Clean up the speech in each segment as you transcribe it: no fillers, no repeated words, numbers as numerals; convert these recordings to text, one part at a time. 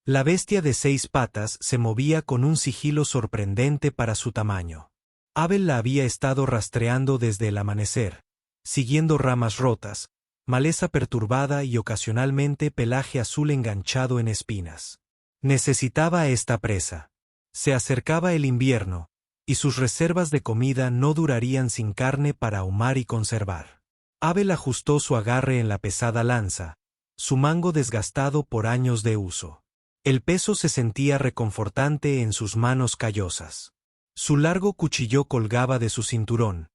La bestia de 6 patas se movía con un sigilo sorprendente para su tamaño. Abel la había estado rastreando desde el amanecer, siguiendo ramas rotas, maleza perturbada y ocasionalmente pelaje azul enganchado en espinas. Necesitaba esta presa. Se acercaba el invierno, y sus reservas de comida no durarían sin carne para ahumar y conservar. Abel ajustó su agarre en la pesada lanza, su mango desgastado por años de uso. El peso se sentía reconfortante en sus manos callosas. Su largo cuchillo colgaba de su cinturón,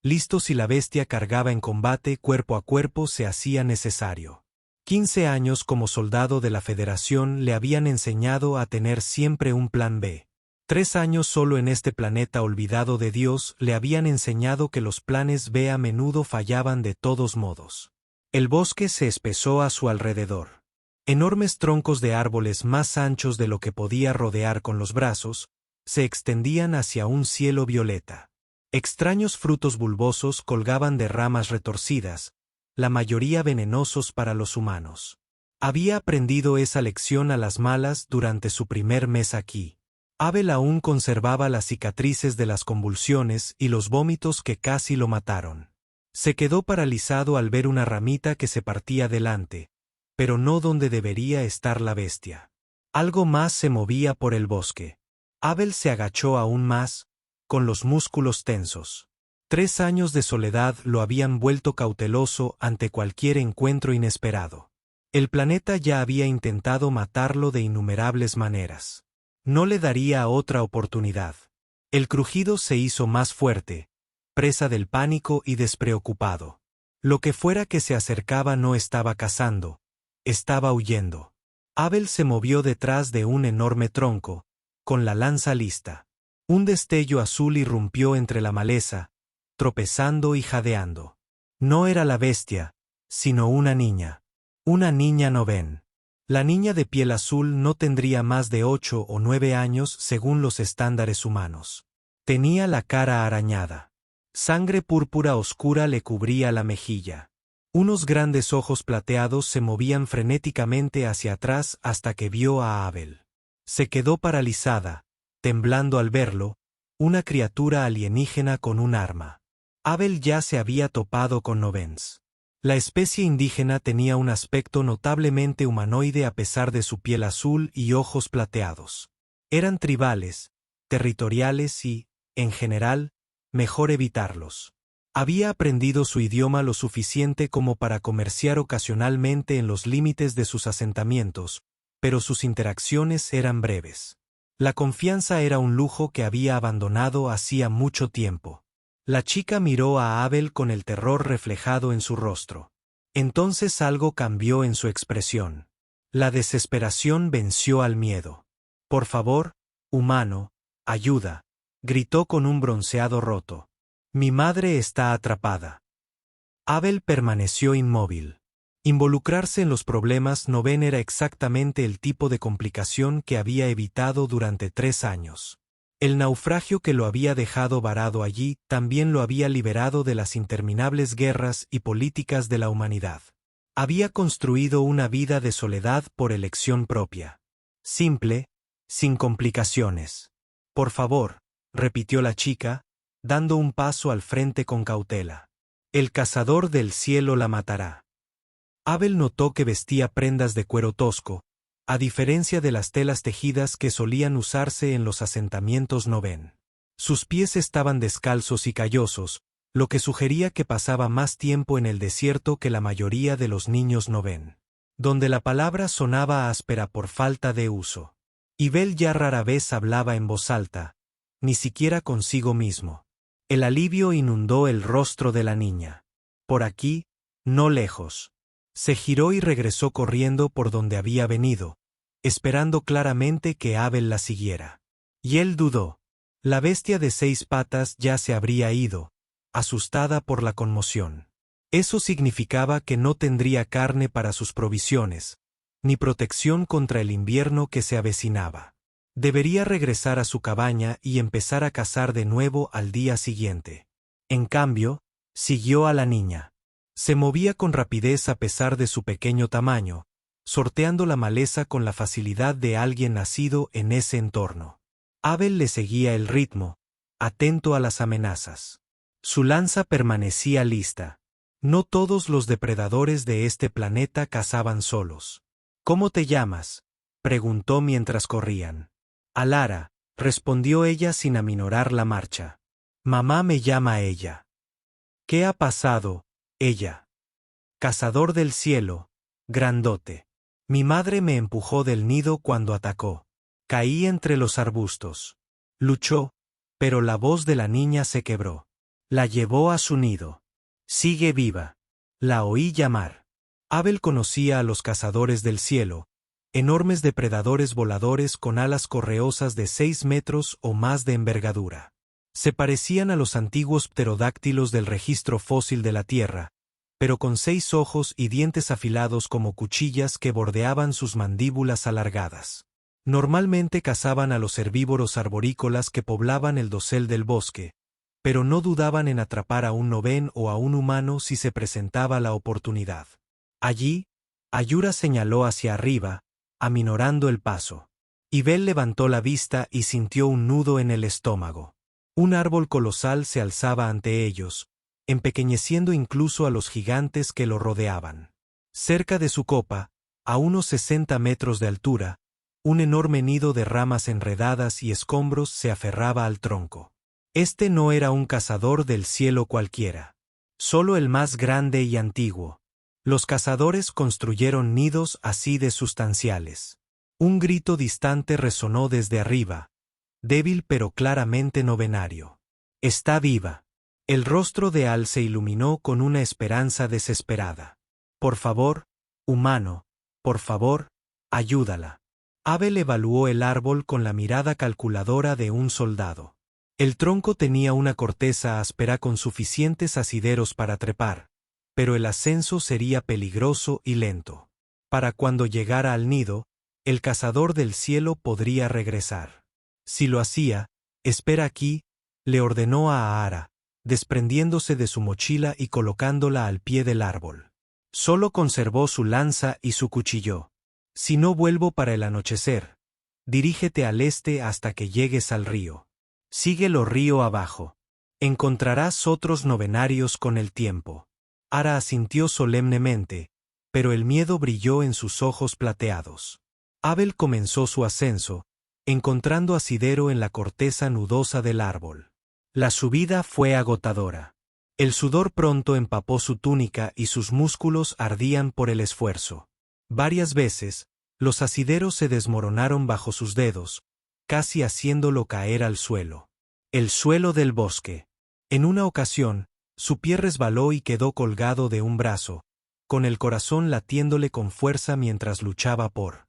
listo si la bestia cargaba en combate cuerpo a cuerpo se hacía necesario. 15 años como soldado de la Federación le habían enseñado a tener siempre un plan B. 3 años solo en este planeta olvidado de Dios le habían enseñado que los planes B a menudo fallaban de todos modos. El bosque se espesó a su alrededor. Enormes troncos de árboles más anchos de lo que podía rodear con los brazos, se extendían hacia un cielo violeta. Extraños frutos bulbosos colgaban de ramas retorcidas, la mayoría venenosos para los humanos. Había aprendido esa lección a las malas durante su primer mes aquí. Abel aún conservaba las cicatrices de las convulsiones y los vómitos que casi lo mataron. Se quedó paralizado al ver una ramita que se partía delante, pero no donde debería estar la bestia. Algo más se movía por el bosque. Abel se agachó aún más, con los músculos tensos. 3 años de soledad lo habían vuelto cauteloso ante cualquier encuentro inesperado. El planeta ya había intentado matarlo de innumerables maneras. No le daría otra oportunidad. El crujido se hizo más fuerte, presa del pánico y despreocupado. Lo que fuera que se acercaba no estaba cazando, estaba huyendo. Abel se movió detrás de un enorme tronco, con la lanza lista. Un destello azul irrumpió entre la maleza, tropezando y jadeando. No era la bestia, sino una niña. Una niña novén. La niña de piel azul no tendría más de 8 o 9 años según los estándares humanos. Tenía la cara arañada. Sangre púrpura oscura le cubría la mejilla. Unos grandes ojos plateados se movían frenéticamente hacia atrás hasta que vio a Abel. Se quedó paralizada, temblando al verlo, una criatura alienígena con un arma. Abel ya se había topado con novens. La especie indígena tenía un aspecto notablemente humanoide a pesar de su piel azul y ojos plateados. Eran tribales, territoriales y, en general, mejor evitarlos. Había aprendido su idioma lo suficiente como para comerciar ocasionalmente en los límites de sus asentamientos, pero sus interacciones eran breves. La confianza era un lujo que había abandonado hacía mucho tiempo. La chica miró a Abel con el terror reflejado en su rostro. Entonces algo cambió en su expresión. La desesperación venció al miedo. «Por favor, humano, ayuda», gritó con un bronceado roto. «Mi madre está atrapada». Abel permaneció inmóvil. Involucrarse en los problemas novén era exactamente el tipo de complicación que había evitado durante 3 años. El naufragio que lo había dejado varado allí también lo había liberado de las interminables guerras y políticas de la humanidad. Había construido una vida de soledad por elección propia. Simple, sin complicaciones. «Por favor», repitió la chica, dando un paso al frente con cautela. «El cazador del cielo la matará». Abel notó que vestía prendas de cuero tosco, a diferencia de las telas tejidas que solían usarse en los asentamientos novén. Sus pies estaban descalzos y callosos, lo que sugería que pasaba más tiempo en el desierto que la mayoría de los niños novén, donde la palabra sonaba áspera por falta de uso. Abel ya rara vez hablaba en voz alta, ni siquiera consigo mismo. El alivio inundó el rostro de la niña. «Por aquí, no lejos». Se giró y regresó corriendo por donde había venido, esperando claramente que Abel la siguiera. Y él dudó. La bestia de 6 patas ya se habría ido, asustada por la conmoción. Eso significaba que no tendría carne para sus provisiones, ni protección contra el invierno que se avecinaba. Debería regresar a su cabaña y empezar a cazar de nuevo al día siguiente. En cambio, siguió a la niña. Se movía con rapidez a pesar de su pequeño tamaño, sorteando la maleza con la facilidad de alguien nacido en ese entorno. Abel le seguía el ritmo, atento a las amenazas. Su lanza permanecía lista. No todos los depredadores de este planeta cazaban solos. ¿Cómo te llamas?, preguntó mientras corrían. Alara, respondió ella sin aminorar la marcha. Mamá me llama ella. ¿Qué ha pasado, ella? Cazador del cielo, grandote. Mi madre me empujó del nido cuando atacó. Caí entre los arbustos. Luchó, pero la voz de la niña se quebró. La llevó a su nido. Sigue viva. La oí llamar. Abel conocía a los cazadores del cielo, enormes depredadores voladores con alas correosas de 6 metros o más de envergadura. Se parecían a los antiguos pterodáctilos del registro fósil de la Tierra, pero con 6 ojos y dientes afilados como cuchillas que bordeaban sus mandíbulas alargadas. Normalmente cazaban a los herbívoros arborícolas que poblaban el dosel del bosque, pero no dudaban en atrapar a un novén o a un humano si se presentaba la oportunidad. Allí, Ayura señaló hacia arriba, aminorando el paso. Ibel levantó la vista y sintió un nudo en el estómago. Un árbol colosal se alzaba ante ellos, empequeñeciendo incluso a los gigantes que lo rodeaban. Cerca de su copa, a unos 60 metros de altura, un enorme nido de ramas enredadas y escombros se aferraba al tronco. Este no era un cazador del cielo cualquiera. Solo el más grande y antiguo. Los cazadores construyeron nidos así de sustanciales. Un grito distante resonó desde arriba, débil pero claramente novenario. Está viva. El rostro de Al se iluminó con una esperanza desesperada. Por favor, humano, por favor, ayúdala. Abel evaluó el árbol con la mirada calculadora de un soldado. El tronco tenía una corteza áspera con suficientes asideros para trepar, pero el ascenso sería peligroso y lento. Para cuando llegara al nido, el cazador del cielo podría regresar. Si lo hacía, espera aquí, le ordenó a Ahara, desprendiéndose de su mochila y colocándola al pie del árbol. Solo conservó su lanza y su cuchillo. Si no vuelvo para el anochecer, dirígete al este hasta que llegues al río. Síguelo río abajo. Encontrarás otros novenarios con el tiempo. Ahara asintió solemnemente, pero el miedo brilló en sus ojos plateados. Abel comenzó su ascenso, encontrando asidero en la corteza nudosa del árbol. La subida fue agotadora. El sudor pronto empapó su túnica y sus músculos ardían por el esfuerzo. Varias veces, los asideros se desmoronaron bajo sus dedos, casi haciéndolo caer al suelo. El suelo del bosque. En una ocasión, su pie resbaló y quedó colgado de un brazo, con el corazón latiéndole con fuerza mientras luchaba por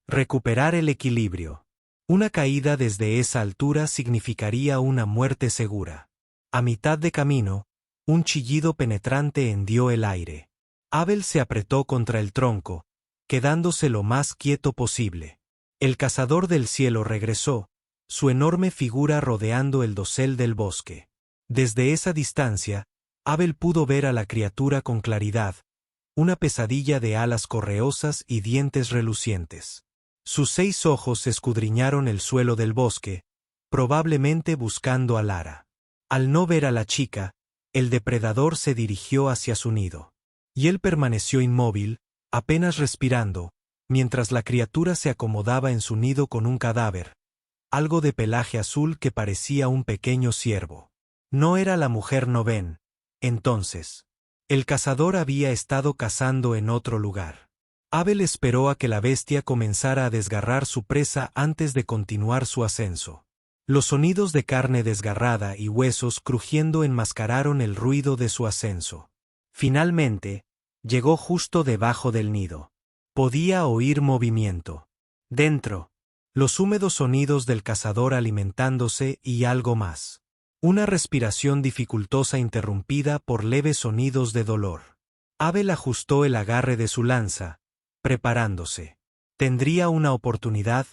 recuperar el equilibrio. Una caída desde esa altura significaría una muerte segura. A mitad de camino, un chillido penetrante hendió el aire. Abel se apretó contra el tronco, quedándose lo más quieto posible. El cazador del cielo regresó, su enorme figura rodeando el dosel del bosque. Desde esa distancia, Abel pudo ver a la criatura con claridad, una pesadilla de alas correosas y dientes relucientes. Sus 6 ojos escudriñaron el suelo del bosque, probablemente buscando a Lara. Al no ver a la chica, el depredador se dirigió hacia su nido. Y él permaneció inmóvil, apenas respirando, mientras la criatura se acomodaba en su nido con un cadáver, algo de pelaje azul que parecía un pequeño ciervo. No era la mujer novén, entonces. El cazador había estado cazando en otro lugar. Abel esperó a que la bestia comenzara a desgarrar su presa antes de continuar su ascenso. Los sonidos de carne desgarrada y huesos crujiendo enmascararon el ruido de su ascenso. Finalmente, llegó justo debajo del nido. Podía oír movimiento. Dentro, los húmedos sonidos del cazador alimentándose y algo más. Una respiración dificultosa interrumpida por leves sonidos de dolor. Abel ajustó el agarre de su lanza, preparándose. Tendría una oportunidad,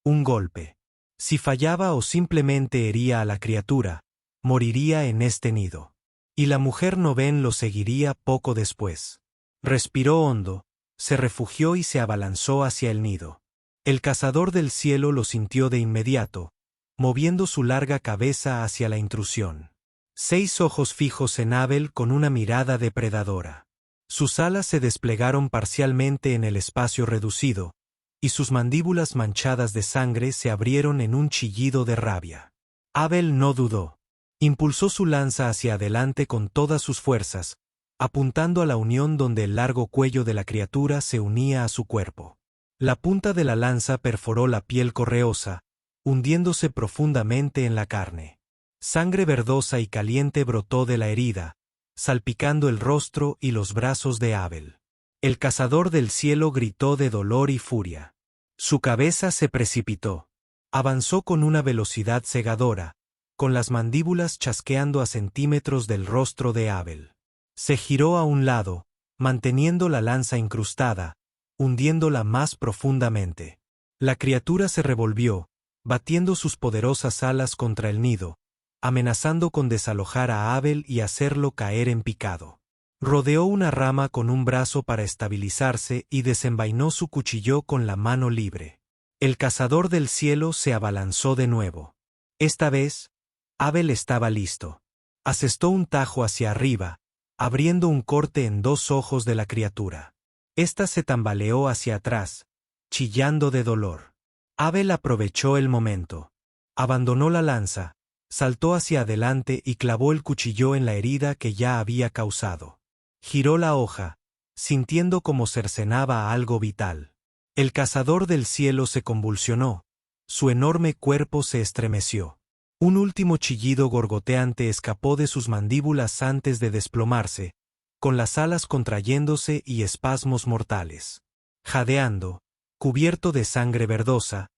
un golpe. Si fallaba o simplemente hería a la criatura, moriría en este nido. Y la mujer novén lo seguiría poco después. Respiró hondo, se refugió y se abalanzó hacia el nido. El cazador del cielo lo sintió de inmediato, moviendo su larga cabeza hacia la intrusión. 6 ojos fijos en Abel con una mirada depredadora. Sus alas se desplegaron parcialmente en el espacio reducido, y sus mandíbulas manchadas de sangre se abrieron en un chillido de rabia. Abel no dudó. Impulsó su lanza hacia adelante con todas sus fuerzas, apuntando a la unión donde el largo cuello de la criatura se unía a su cuerpo. La punta de la lanza perforó la piel correosa, hundiéndose profundamente en la carne. Sangre verdosa y caliente brotó de la herida, salpicando el rostro y los brazos de Abel. El cazador del cielo gritó de dolor y furia. Su cabeza se precipitó. Avanzó con una velocidad cegadora, con las mandíbulas chasqueando a centímetros del rostro de Abel. Se giró a un lado, manteniendo la lanza incrustada, hundiéndola más profundamente. La criatura se revolvió, batiendo sus poderosas alas contra el nido, amenazando con desalojar a Abel y hacerlo caer en picado. Rodeó una rama con un brazo para estabilizarse y desenvainó su cuchillo con la mano libre. El cazador del cielo se abalanzó de nuevo. Esta vez, Abel estaba listo. Asestó un tajo hacia arriba, abriendo un corte en 2 ojos de la criatura. Esta se tambaleó hacia atrás, chillando de dolor. Abel aprovechó el momento. Abandonó la lanza, saltó hacia adelante y clavó el cuchillo en la herida que ya había causado. Giró la hoja, sintiendo como cercenaba a algo vital. El cazador del cielo se convulsionó, su enorme cuerpo se estremeció. Un último chillido gorgoteante escapó de sus mandíbulas antes de desplomarse, con las alas contrayéndose y espasmos mortales. Jadeando, cubierto de sangre verdosa,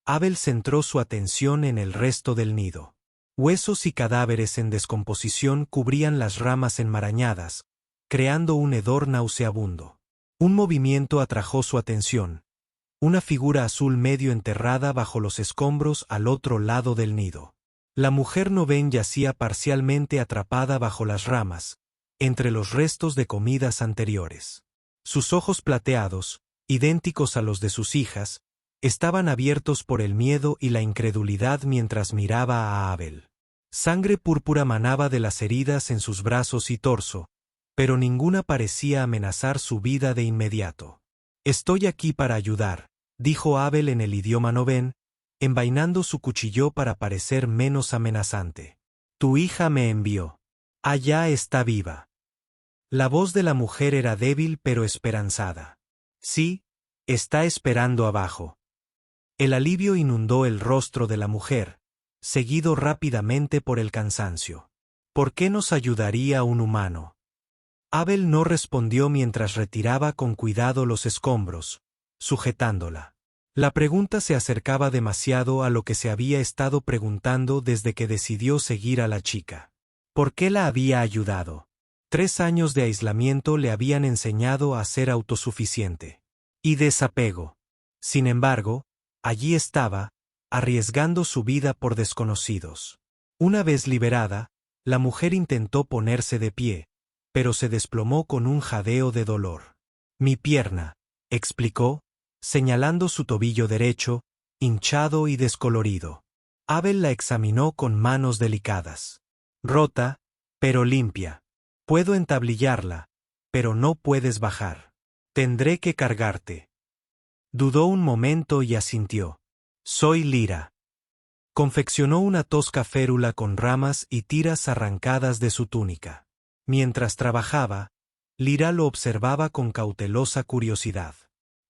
Abel centró su atención en el resto del nido. Huesos y cadáveres en descomposición cubrían las ramas enmarañadas, creando un hedor nauseabundo. Un movimiento atrajo su atención. Una figura azul medio enterrada bajo los escombros al otro lado del nido. La mujer Noven yacía parcialmente atrapada bajo las ramas, entre los restos de comidas anteriores. Sus ojos plateados, idénticos a los de sus hijas, estaban abiertos por el miedo y la incredulidad mientras miraba a Abel. Sangre púrpura manaba de las heridas en sus brazos y torso, pero ninguna parecía amenazar su vida de inmediato. «Estoy aquí para ayudar», dijo Abel en el idioma Noven, envainando su cuchillo para parecer menos amenazante. «Tu hija me envió. Allá está viva». La voz de la mujer era débil pero esperanzada. «Sí, está esperando abajo». El alivio inundó el rostro de la mujer, seguido rápidamente por el cansancio. ¿Por qué nos ayudaría un humano? Abel no respondió mientras retiraba con cuidado los escombros, sujetándola. La pregunta se acercaba demasiado a lo que se había estado preguntando desde que decidió seguir a la chica. ¿Por qué la había ayudado? 3 años de aislamiento le habían enseñado a ser autosuficiente. Y desapego. Sin embargo, allí estaba, arriesgando su vida por desconocidos. Una vez liberada, la mujer intentó ponerse de pie, pero se desplomó con un jadeo de dolor. «Mi pierna», explicó, señalando su tobillo derecho, hinchado y descolorido. Abel la examinó con manos delicadas. «Rota, pero limpia. Puedo entablillarla, pero no puedes bajar. Tendré que cargarte». Dudó un momento y asintió. «Soy Lira». Confeccionó una tosca férula con ramas y tiras arrancadas de su túnica. Mientras trabajaba, Lira lo observaba con cautelosa curiosidad.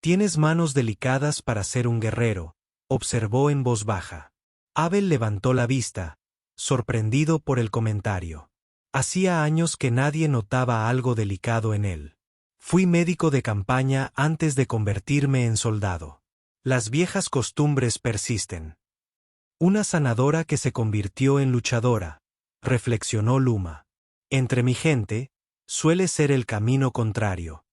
«Tienes manos delicadas para ser un guerrero», observó en voz baja. Abel levantó la vista, sorprendido por el comentario. Hacía años que nadie notaba algo delicado en él. «Fui médico de campaña antes de convertirme en soldado. Las viejas costumbres persisten». «Una sanadora que se convirtió en luchadora», reflexionó Luma. «Entre mi gente, suele ser el camino contrario».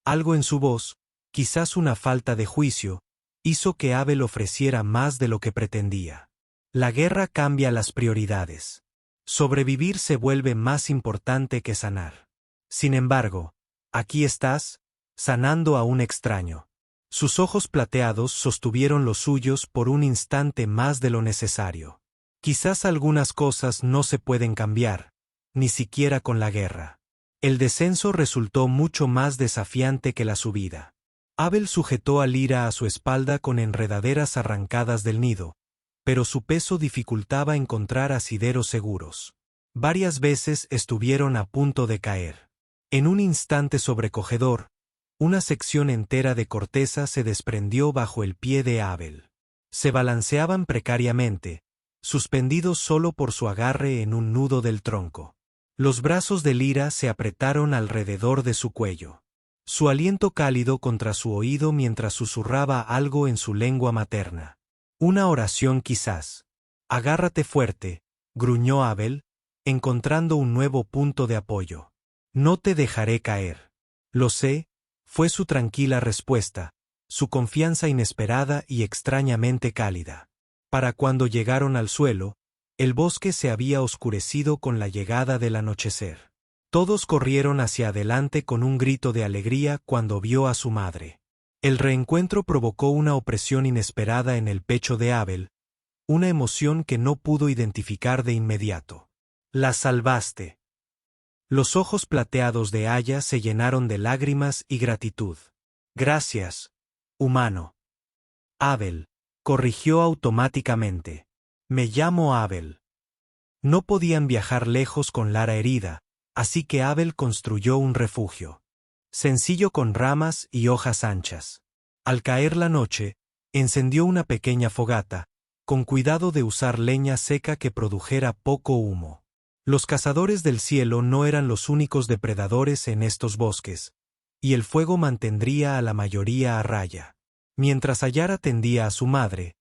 Algo en su voz, quizás una falta de juicio, hizo que Abel ofreciera más de lo que pretendía. La guerra cambia las prioridades. Sobrevivir se vuelve más importante que sanar. Sin embargo, aquí estás, sanando a un extraño. Sus ojos plateados sostuvieron los suyos por un instante más de lo necesario. Quizás algunas cosas no se pueden cambiar, ni siquiera con la guerra. El descenso resultó mucho más desafiante que la subida. Abel sujetó a Lyra a su espalda con enredaderas arrancadas del nido, pero su peso dificultaba encontrar asideros seguros. Varias veces estuvieron a punto de caer. En un instante sobrecogedor, una sección entera de corteza se desprendió bajo el pie de Abel. Se balanceaban precariamente, suspendidos solo por su agarre en un nudo del tronco. Los brazos de Lyra se apretaron alrededor de su cuello. Su aliento cálido contra su oído mientras susurraba algo en su lengua materna. Una oración quizás. Agárrate fuerte, gruñó Abel, encontrando un nuevo punto de apoyo. No te dejaré caer. Lo sé, fue su tranquila respuesta, su confianza inesperada y extrañamente cálida. Para cuando llegaron al suelo, el bosque se había oscurecido con la llegada del anochecer. Todos corrieron hacia adelante con un grito de alegría cuando vio a su madre. El reencuentro provocó una opresión inesperada en el pecho de Abel, una emoción que no pudo identificar de inmediato. La salvaste. Los ojos plateados de Aya se llenaron de lágrimas y gratitud. Gracias, humano. Abel, corrigió automáticamente. Me llamo Abel. No podían viajar lejos con Lara herida, así que Abel construyó un refugio. Sencillo con ramas y hojas anchas. Al caer la noche, encendió una pequeña fogata, con cuidado de usar leña seca que produjera poco humo. Los cazadores del cielo no eran los únicos depredadores en estos bosques, y el fuego mantendría a la mayoría a raya. Mientras Ayara tendía a su madre,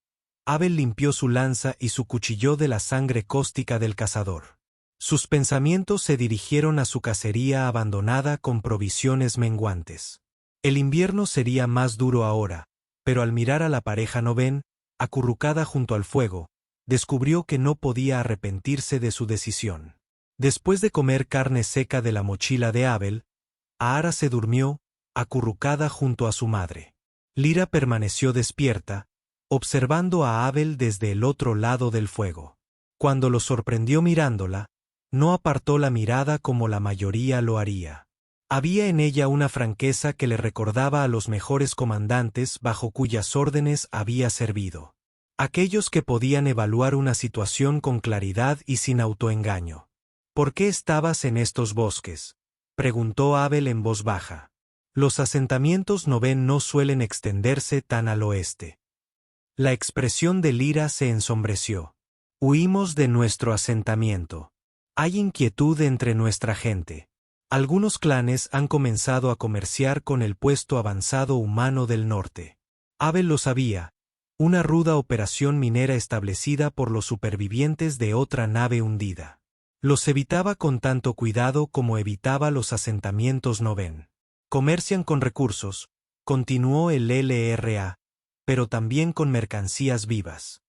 Abel limpió su lanza y su cuchilló de la sangre cáustica del cazador. Sus pensamientos se dirigieron a su cacería abandonada con provisiones menguantes. El invierno sería más duro ahora, pero al mirar a la pareja novén, acurrucada junto al fuego, descubrió que no podía arrepentirse de su decisión. Después de comer carne seca de la mochila de Abel, Ahara se durmió, acurrucada junto a su madre. Lyra permaneció despierta, observando a Abel desde el otro lado del fuego. Cuando lo sorprendió mirándola, no apartó la mirada como la mayoría lo haría. Había en ella una franqueza que le recordaba a los mejores comandantes bajo cuyas órdenes había servido. Aquellos que podían evaluar una situación con claridad y sin autoengaño. ¿Por qué estabas en estos bosques?, preguntó Abel en voz baja. Los asentamientos novén no suelen extenderse tan al oeste. La expresión de Lyra se ensombreció. Huimos de nuestro asentamiento. Hay inquietud entre nuestra gente. Algunos clanes han comenzado a comerciar con el puesto avanzado humano del norte. Abel lo sabía. Una ruda operación minera establecida por los supervivientes de otra nave hundida. Los evitaba con tanto cuidado como evitaba los asentamientos novén. Comercian con recursos, continuó el LRA, pero también con mercancías vivas.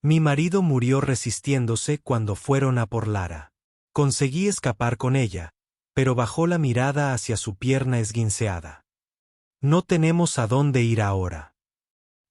Mi marido murió resistiéndose cuando fueron a por Lara. Conseguí escapar con ella, pero bajó la mirada hacia su pierna esguinceada. No tenemos a dónde ir ahora.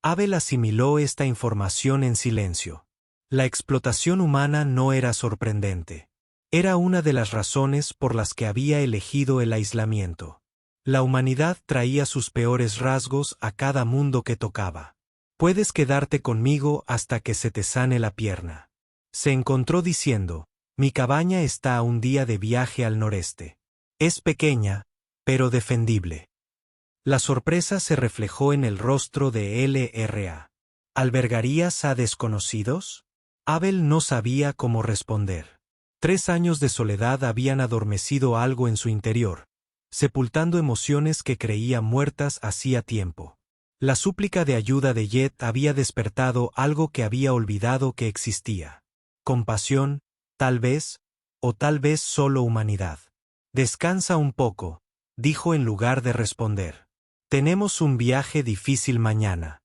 Abel asimiló esta información en silencio. La explotación humana no era sorprendente. Era una de las razones por las que había elegido el aislamiento. La humanidad traía sus peores rasgos a cada mundo que tocaba. Puedes quedarte conmigo hasta que se te sane la pierna. Se encontró diciendo, mi cabaña está a un día de viaje al noreste. Es pequeña, pero defendible. La sorpresa se reflejó en el rostro de LRA. ¿Albergarías a desconocidos? Abel no sabía cómo responder. 3 años de soledad habían adormecido algo en su interior, sepultando emociones que creía muertas hacía tiempo. La súplica de ayuda de Jet había despertado algo que había olvidado que existía. Compasión, tal vez, o tal vez solo humanidad. Descansa un poco, dijo en lugar de responder. Tenemos un viaje difícil mañana.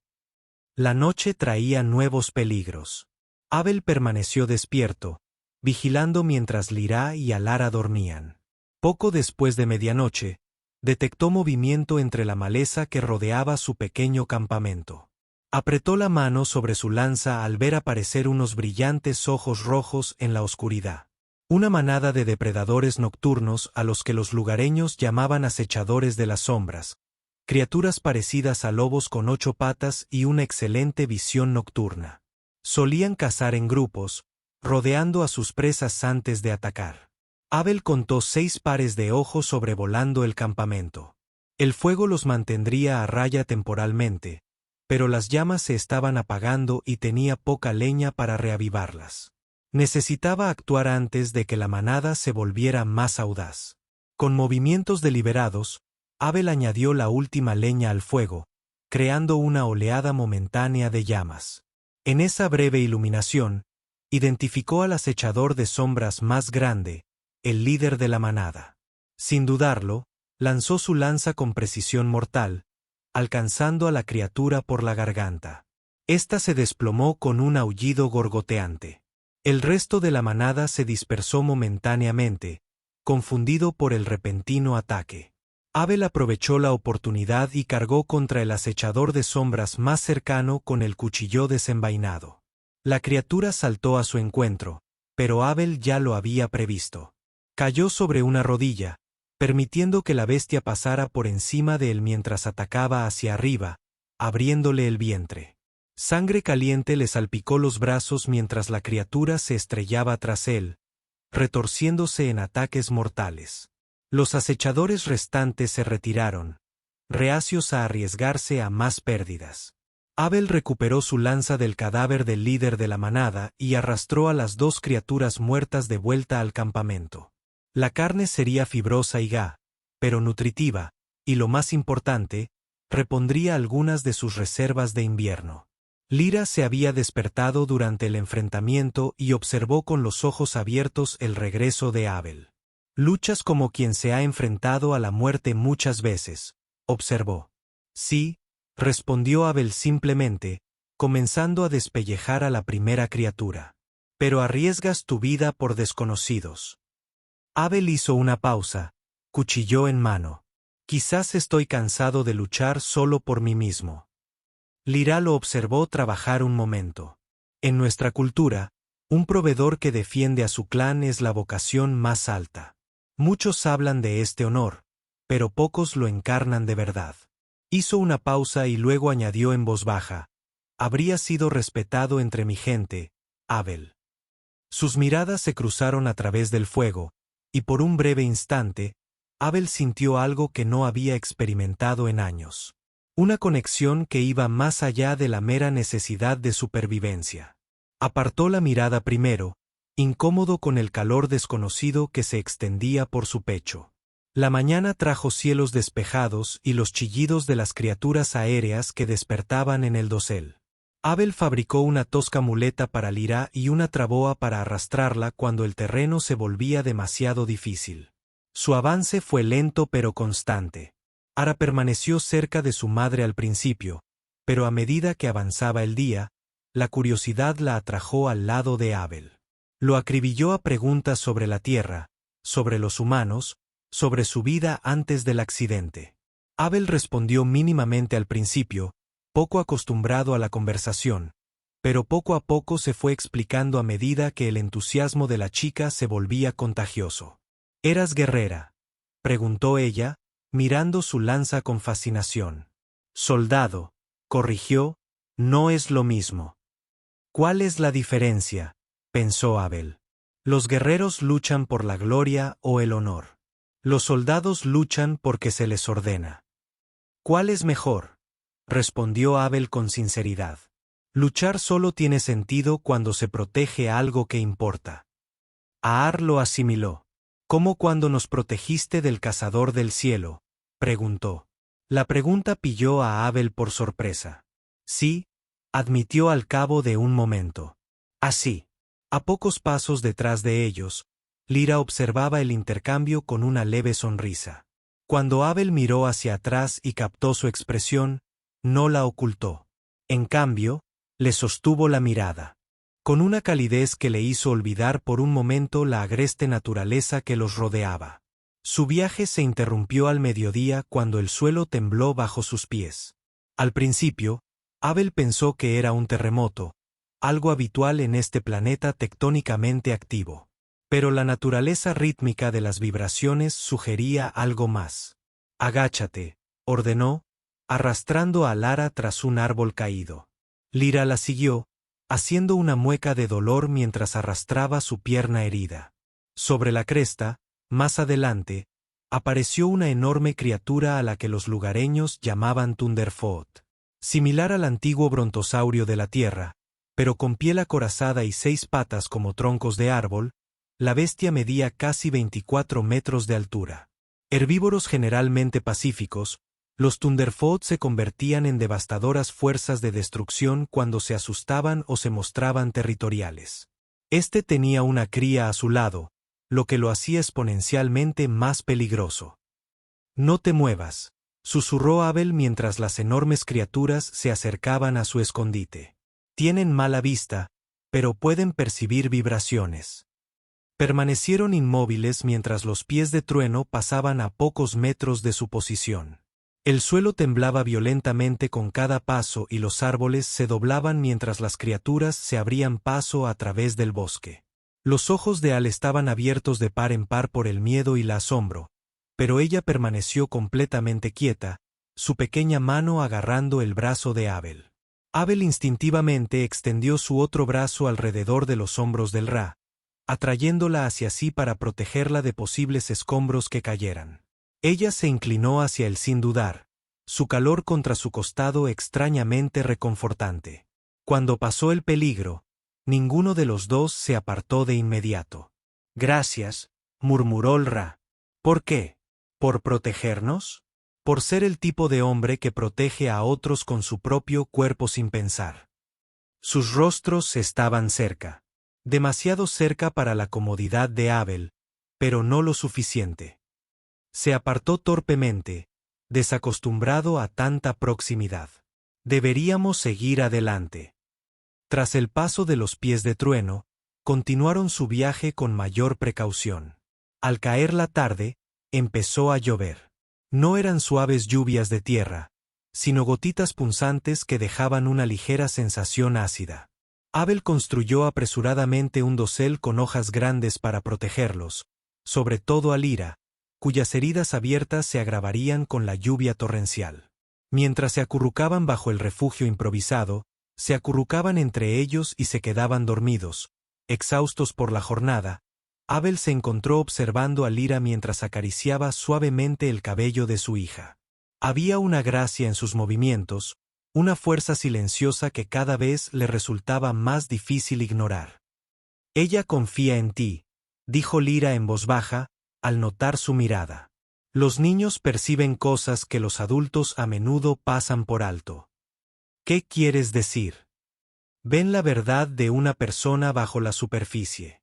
La noche traía nuevos peligros. Abel permaneció despierto, vigilando mientras Lyra y Alara dormían. Poco después de medianoche, Detectó movimiento entre la maleza que rodeaba su pequeño campamento. Apretó la mano sobre su lanza al ver aparecer unos brillantes ojos rojos en la oscuridad. Una manada de depredadores nocturnos a los que los lugareños llamaban acechadores de las sombras, criaturas parecidas a lobos con 8 patas y una excelente visión nocturna. Solían cazar en grupos, rodeando a sus presas antes de atacar. Abel contó 6 pares de ojos sobrevolando el campamento. El fuego los mantendría a raya temporalmente, pero las llamas se estaban apagando y tenía poca leña para reavivarlas. Necesitaba actuar antes de que la manada se volviera más audaz. Con movimientos deliberados, Abel añadió la última leña al fuego, creando una oleada momentánea de llamas. En esa breve iluminación, identificó al acechador de sombras más grande, el líder de la manada. Sin dudarlo, lanzó su lanza con precisión mortal, alcanzando a la criatura por la garganta. Esta se desplomó con un aullido gorgoteante. El resto de la manada se dispersó momentáneamente, confundido por el repentino ataque. Abel aprovechó la oportunidad y cargó contra el acechador de sombras más cercano con el cuchillo desenvainado. La criatura saltó a su encuentro, pero Abel ya lo había previsto. Cayó sobre una rodilla, permitiendo que la bestia pasara por encima de él mientras atacaba hacia arriba, abriéndole el vientre. Sangre caliente le salpicó los brazos mientras la criatura se estrellaba tras él, retorciéndose en ataques mortales. Los acechadores restantes se retiraron, reacios a arriesgarse a más pérdidas. Abel recuperó su lanza del cadáver del líder de la manada y arrastró a las 2 criaturas muertas de vuelta al campamento. La carne sería fibrosa y pero nutritiva, y lo más importante, repondría algunas de sus reservas de invierno. Lyra se había despertado durante el enfrentamiento y observó con los ojos abiertos el regreso de Abel. Luchas como quien se ha enfrentado a la muerte muchas veces, observó. Sí, respondió Abel simplemente, comenzando a despellejar a la primera criatura. Pero arriesgas tu vida por desconocidos. Abel hizo una pausa, cuchillo en mano. Quizás estoy cansado de luchar solo por mí mismo. Lyra lo observó trabajar un momento. En nuestra cultura, un proveedor que defiende a su clan es la vocación más alta. Muchos hablan de este honor, pero pocos lo encarnan de verdad. Hizo una pausa y luego añadió en voz baja: habría sido respetado entre mi gente, Abel. Sus miradas se cruzaron a través del fuego, y por un breve instante, Abel sintió algo que no había experimentado en años. Una conexión que iba más allá de la mera necesidad de supervivencia. Apartó la mirada primero, incómodo con el calor desconocido que se extendía por su pecho. La mañana trajo cielos despejados y los chillidos de las criaturas aéreas que despertaban en el dosel. Abel fabricó una tosca muleta para Lyra y una traboa para arrastrarla cuando el terreno se volvía demasiado difícil. Su avance fue lento pero constante. Ara permaneció cerca de su madre al principio, pero a medida que avanzaba el día, la curiosidad la atrajo al lado de Abel. Lo acribilló a preguntas sobre la tierra, sobre los humanos, sobre su vida antes del accidente. Abel respondió mínimamente al principio, poco acostumbrado a la conversación, pero poco a poco se fue explicando a medida que el entusiasmo de la chica se volvía contagioso. ¿Eras guerrera?, preguntó ella, mirando su lanza con fascinación. Soldado, corrigió, no es lo mismo. ¿Cuál es la diferencia?, pensó Abel. Los guerreros luchan por la gloria o el honor. Los soldados luchan porque se les ordena. ¿Cuál es mejor?, respondió Abel con sinceridad. Luchar solo tiene sentido cuando se protege algo que importa. Aar lo asimiló. ¿Cómo cuando nos protegiste del cazador del cielo?, preguntó. La pregunta pilló a Abel por sorpresa. Sí, admitió al cabo de un momento. Así. A pocos pasos detrás de ellos, Lyra observaba el intercambio con una leve sonrisa. Cuando Abel miró hacia atrás y captó su expresión, no la ocultó. En cambio, le sostuvo la mirada, con una calidez que le hizo olvidar por un momento la agreste naturaleza que los rodeaba. Su viaje se interrumpió al mediodía cuando el suelo tembló bajo sus pies. Al principio, Abel pensó que era un terremoto, algo habitual en este planeta tectónicamente activo. Pero la naturaleza rítmica de las vibraciones sugería algo más. «Agáchate», ordenó, arrastrando a Lara tras un árbol caído. Lyra la siguió, haciendo una mueca de dolor mientras arrastraba su pierna herida. Sobre la cresta, más adelante, apareció una enorme criatura a la que los lugareños llamaban Thunderfoot. Similar al antiguo brontosaurio de la Tierra, pero con piel acorazada y 6 patas como troncos de árbol, la bestia medía casi 24 metros de altura. Herbívoros generalmente pacíficos, los Thunderfoot se convertían en devastadoras fuerzas de destrucción cuando se asustaban o se mostraban territoriales. Este tenía una cría a su lado, lo que lo hacía exponencialmente más peligroso. «No te muevas», susurró Abel mientras las enormes criaturas se acercaban a su escondite. «Tienen mala vista, pero pueden percibir vibraciones». Permanecieron inmóviles mientras los pies de Trueno pasaban a pocos metros de su posición. El suelo temblaba violentamente con cada paso y los árboles se doblaban mientras las criaturas se abrían paso a través del bosque. Los ojos de Al estaban abiertos de par en par por el miedo y el asombro, pero ella permaneció completamente quieta, su pequeña mano agarrando el brazo de Abel. Abel instintivamente extendió su otro brazo alrededor de los hombros del Ra, atrayéndola hacia sí para protegerla de posibles escombros que cayeran. Ella se inclinó hacia él sin dudar, su calor contra su costado extrañamente reconfortante. Cuando pasó el peligro, ninguno de los dos se apartó de inmediato. «Gracias», murmuró el Ra. «¿Por qué? ¿Por protegernos? Por ser el tipo de hombre que protege a otros con su propio cuerpo sin pensar». Sus rostros estaban cerca. Demasiado cerca para la comodidad de Abel, pero no lo suficiente. Se apartó torpemente, desacostumbrado a tanta proximidad. «Deberíamos seguir adelante». Tras el paso de los pies de Trueno, continuaron su viaje con mayor precaución. Al caer la tarde, empezó a llover. No eran suaves lluvias de tierra, sino gotitas punzantes que dejaban una ligera sensación ácida. Abel construyó apresuradamente un dosel con hojas grandes para protegerlos, sobre todo a Lyra, cuyas heridas abiertas se agravarían con la lluvia torrencial. Mientras se acurrucaban bajo el refugio improvisado, se acurrucaban entre ellos y se quedaban dormidos, exhaustos por la jornada. Abel se encontró observando a Lyra mientras acariciaba suavemente el cabello de su hija. Había una gracia en sus movimientos, una fuerza silenciosa que cada vez le resultaba más difícil ignorar. «Ella confía en ti», dijo Lyra en voz baja, al notar su mirada. «Los niños perciben cosas que los adultos a menudo pasan por alto». «¿Qué quieres decir?» «Ven la verdad de una persona bajo la superficie».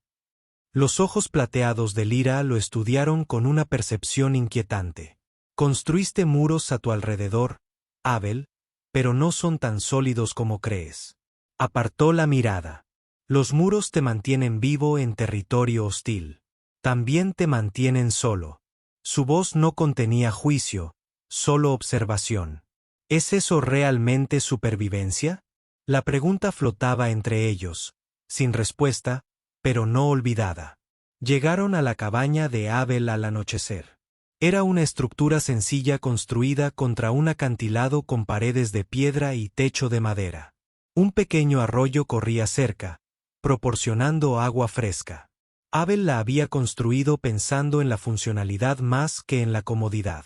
Los ojos plateados de Lyra lo estudiaron con una percepción inquietante. «Construiste muros a tu alrededor, Abel, pero no son tan sólidos como crees». Apartó la mirada. «Los muros te mantienen vivo en territorio hostil. También te mantienen solo». Su voz no contenía juicio, solo observación. ¿Es eso realmente supervivencia? La pregunta flotaba entre ellos, sin respuesta, pero no olvidada. Llegaron a la cabaña de Abel al anochecer. Era una estructura sencilla construida contra un acantilado con paredes de piedra y techo de madera. Un pequeño arroyo corría cerca, proporcionando agua fresca. Abel la había construido pensando en la funcionalidad más que en la comodidad.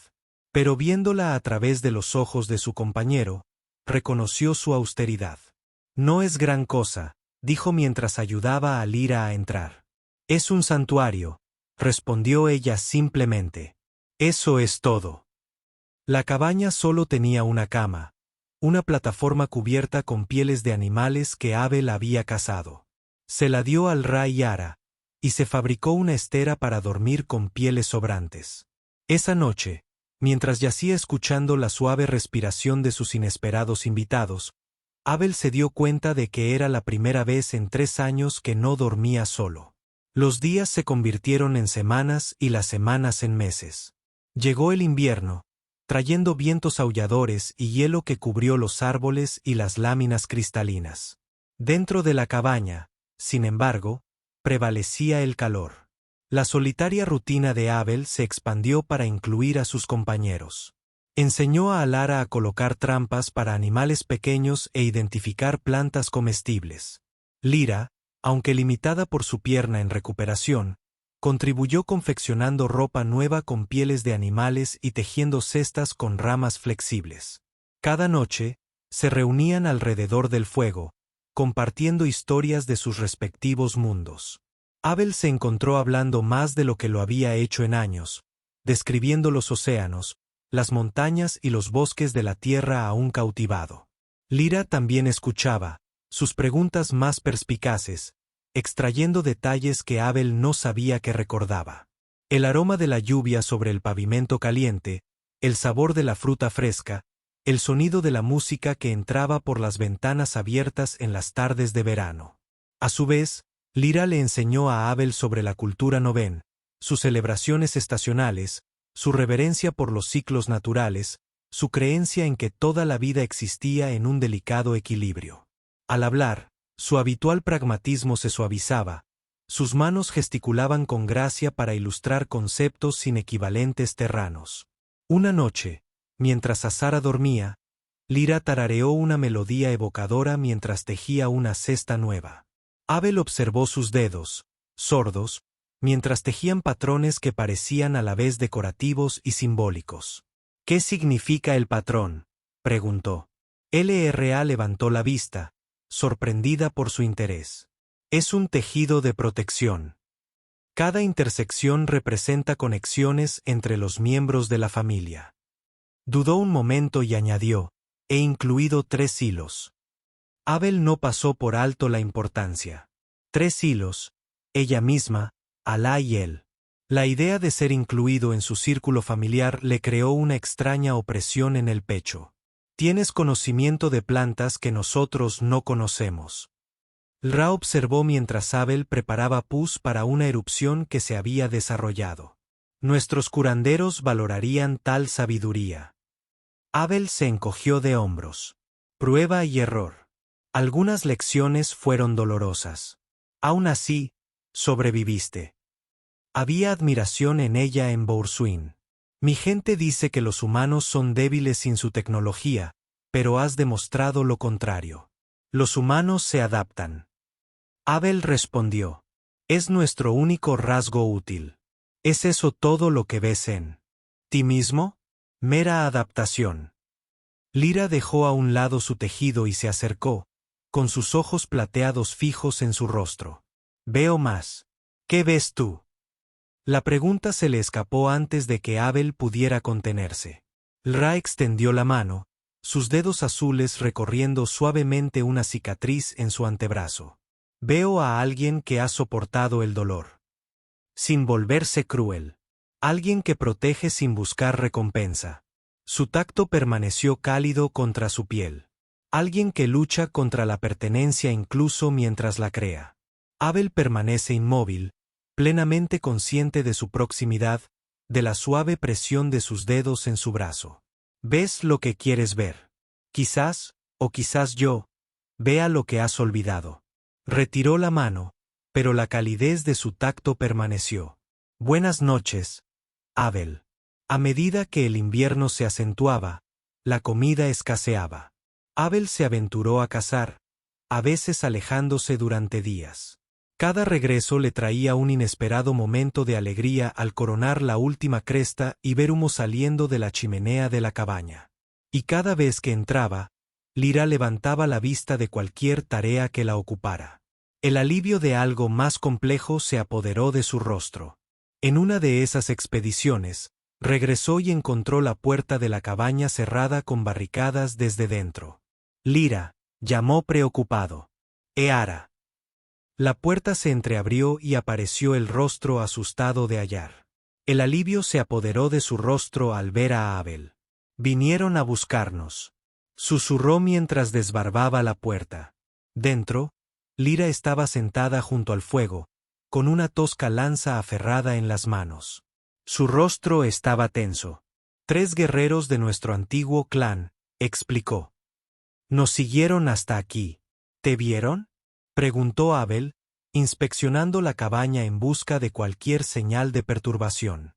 Pero viéndola a través de los ojos de su compañero, reconoció su austeridad. «No es gran cosa», dijo mientras ayudaba a Lyra a entrar. «Es un santuario», respondió ella simplemente. «Eso es todo». La cabaña solo tenía una cama, una plataforma cubierta con pieles de animales que Abel había cazado. Se la dio al Ra y Ara, y se fabricó una estera para dormir con pieles sobrantes. Esa noche, mientras yacía escuchando la suave respiración de sus inesperados invitados, Abel se dio cuenta de que era la primera vez en 3 años que no dormía solo. Los días se convirtieron en semanas y las semanas en meses. Llegó el invierno, trayendo vientos aulladores y hielo que cubrió los árboles y las láminas cristalinas. Dentro de la cabaña, sin embargo, prevalecía el calor. La solitaria rutina de Abel se expandió para incluir a sus compañeros. Enseñó a Alara a colocar trampas para animales pequeños e identificar plantas comestibles. Lyra, aunque limitada por su pierna en recuperación, contribuyó confeccionando ropa nueva con pieles de animales y tejiendo cestas con ramas flexibles. Cada noche, se reunían alrededor del fuego, compartiendo historias de sus respectivos mundos. Abel se encontró hablando más de lo que lo había hecho en años, describiendo los océanos, las montañas y los bosques de la tierra aún cautivado. Lyra también escuchaba, sus preguntas más perspicaces, extrayendo detalles que Abel no sabía que recordaba. El aroma de la lluvia sobre el pavimento caliente, el sabor de la fruta fresca, el sonido de la música que entraba por las ventanas abiertas en las tardes de verano. A su vez, Lyra le enseñó a Abel sobre la cultura noven, sus celebraciones estacionales, su reverencia por los ciclos naturales, su creencia en que toda la vida existía en un delicado equilibrio. Al hablar, su habitual pragmatismo se suavizaba, sus manos gesticulaban con gracia para ilustrar conceptos sin equivalentes terranos. Una noche, mientras Azara dormía, Lyra tarareó una melodía evocadora mientras tejía una cesta nueva. Abel observó sus dedos, sordos, mientras tejían patrones que parecían a la vez decorativos y simbólicos. ¿Qué significa el patrón?, preguntó. Lra levantó la vista, sorprendida por su interés. Es un tejido de protección. Cada intersección representa conexiones entre los miembros de la familia. Dudó un momento y añadió, he incluido 3 hilos. Abel no pasó por alto la importancia. 3 hilos, ella misma, Alá y él. La idea de ser incluido en su círculo familiar le creó una extraña opresión en el pecho. Tienes conocimiento de plantas que nosotros no conocemos. Ra observó mientras Abel preparaba pus para una erupción que se había desarrollado. Nuestros curanderos valorarían tal sabiduría. Abel se encogió de hombros. Prueba y error. Algunas lecciones fueron dolorosas. Aún así, sobreviviste. Había admiración en ella en Boursuin. Mi gente dice que los humanos son débiles sin su tecnología, pero has demostrado lo contrario. Los humanos se adaptan. Abel respondió. Es nuestro único rasgo útil. ¿Es eso todo lo que ves en ti mismo? Mera adaptación. Lyra dejó a un lado su tejido y se acercó, con sus ojos plateados fijos en su rostro. Veo más. ¿Qué ves tú? La pregunta se le escapó antes de que Abel pudiera contenerse. Ra extendió la mano, sus dedos azules recorriendo suavemente una cicatriz en su antebrazo. Veo a alguien que ha soportado el dolor. Sin volverse cruel. Alguien que protege sin buscar recompensa. Su tacto permaneció cálido contra su piel. Alguien que lucha contra la pertenencia incluso mientras la crea. Abel permanece inmóvil, plenamente consciente de su proximidad, de la suave presión de sus dedos en su brazo. ¿Ves lo que quieres ver? Quizás, o quizás yo, vea lo que has olvidado. Retiró la mano, pero la calidez de su tacto permaneció. Buenas noches, Abel. A medida que el invierno se acentuaba, la comida escaseaba. Abel se aventuró a cazar, a veces alejándose durante días. Cada regreso le traía un inesperado momento de alegría al coronar la última cresta y ver humo saliendo de la chimenea de la cabaña. Y cada vez que entraba, Lyra levantaba la vista de cualquier tarea que la ocupara. El alivio de algo más complejo se apoderó de su rostro. En una de esas expediciones, regresó y encontró la puerta de la cabaña cerrada con barricadas desde dentro. Lyra, llamó preocupado. Eara. La puerta se entreabrió y apareció el rostro asustado de Ayar. El alivio se apoderó de su rostro al ver a Abel. Vinieron a buscarnos. Susurró mientras desbarbaba la puerta. Dentro, Lyra estaba sentada junto al fuego, con una tosca lanza aferrada en las manos. Su rostro estaba tenso. 3 guerreros de nuestro antiguo clan, explicó. Nos siguieron hasta aquí. ¿Te vieron? Preguntó Abel, inspeccionando la cabaña en busca de cualquier señal de perturbación.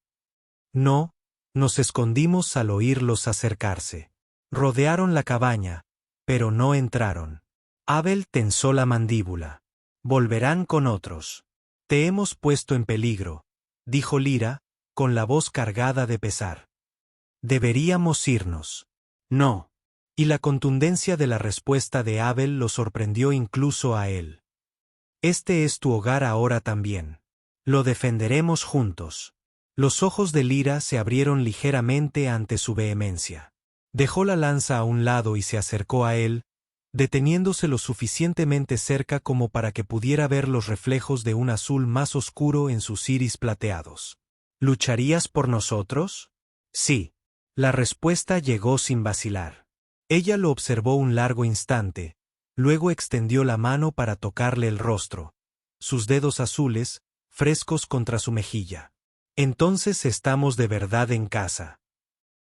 No, nos escondimos al oírlos acercarse. Rodearon la cabaña, pero no entraron. Abel tensó la mandíbula. Volverán con otros. Te hemos puesto en peligro, dijo Lyra, con la voz cargada de pesar. Deberíamos irnos. No. Y la contundencia de la respuesta de Abel lo sorprendió incluso a él. Este es tu hogar ahora también. Lo defenderemos juntos. Los ojos de Lyra se abrieron ligeramente ante su vehemencia. Dejó la lanza a un lado y se acercó a él, deteniéndose lo suficientemente cerca como para que pudiera ver los reflejos de un azul más oscuro en sus iris plateados. ¿Lucharías por nosotros? Sí. La respuesta llegó sin vacilar. Ella lo observó un largo instante, luego extendió la mano para tocarle el rostro, sus dedos azules, frescos contra su mejilla. Entonces estamos de verdad en casa.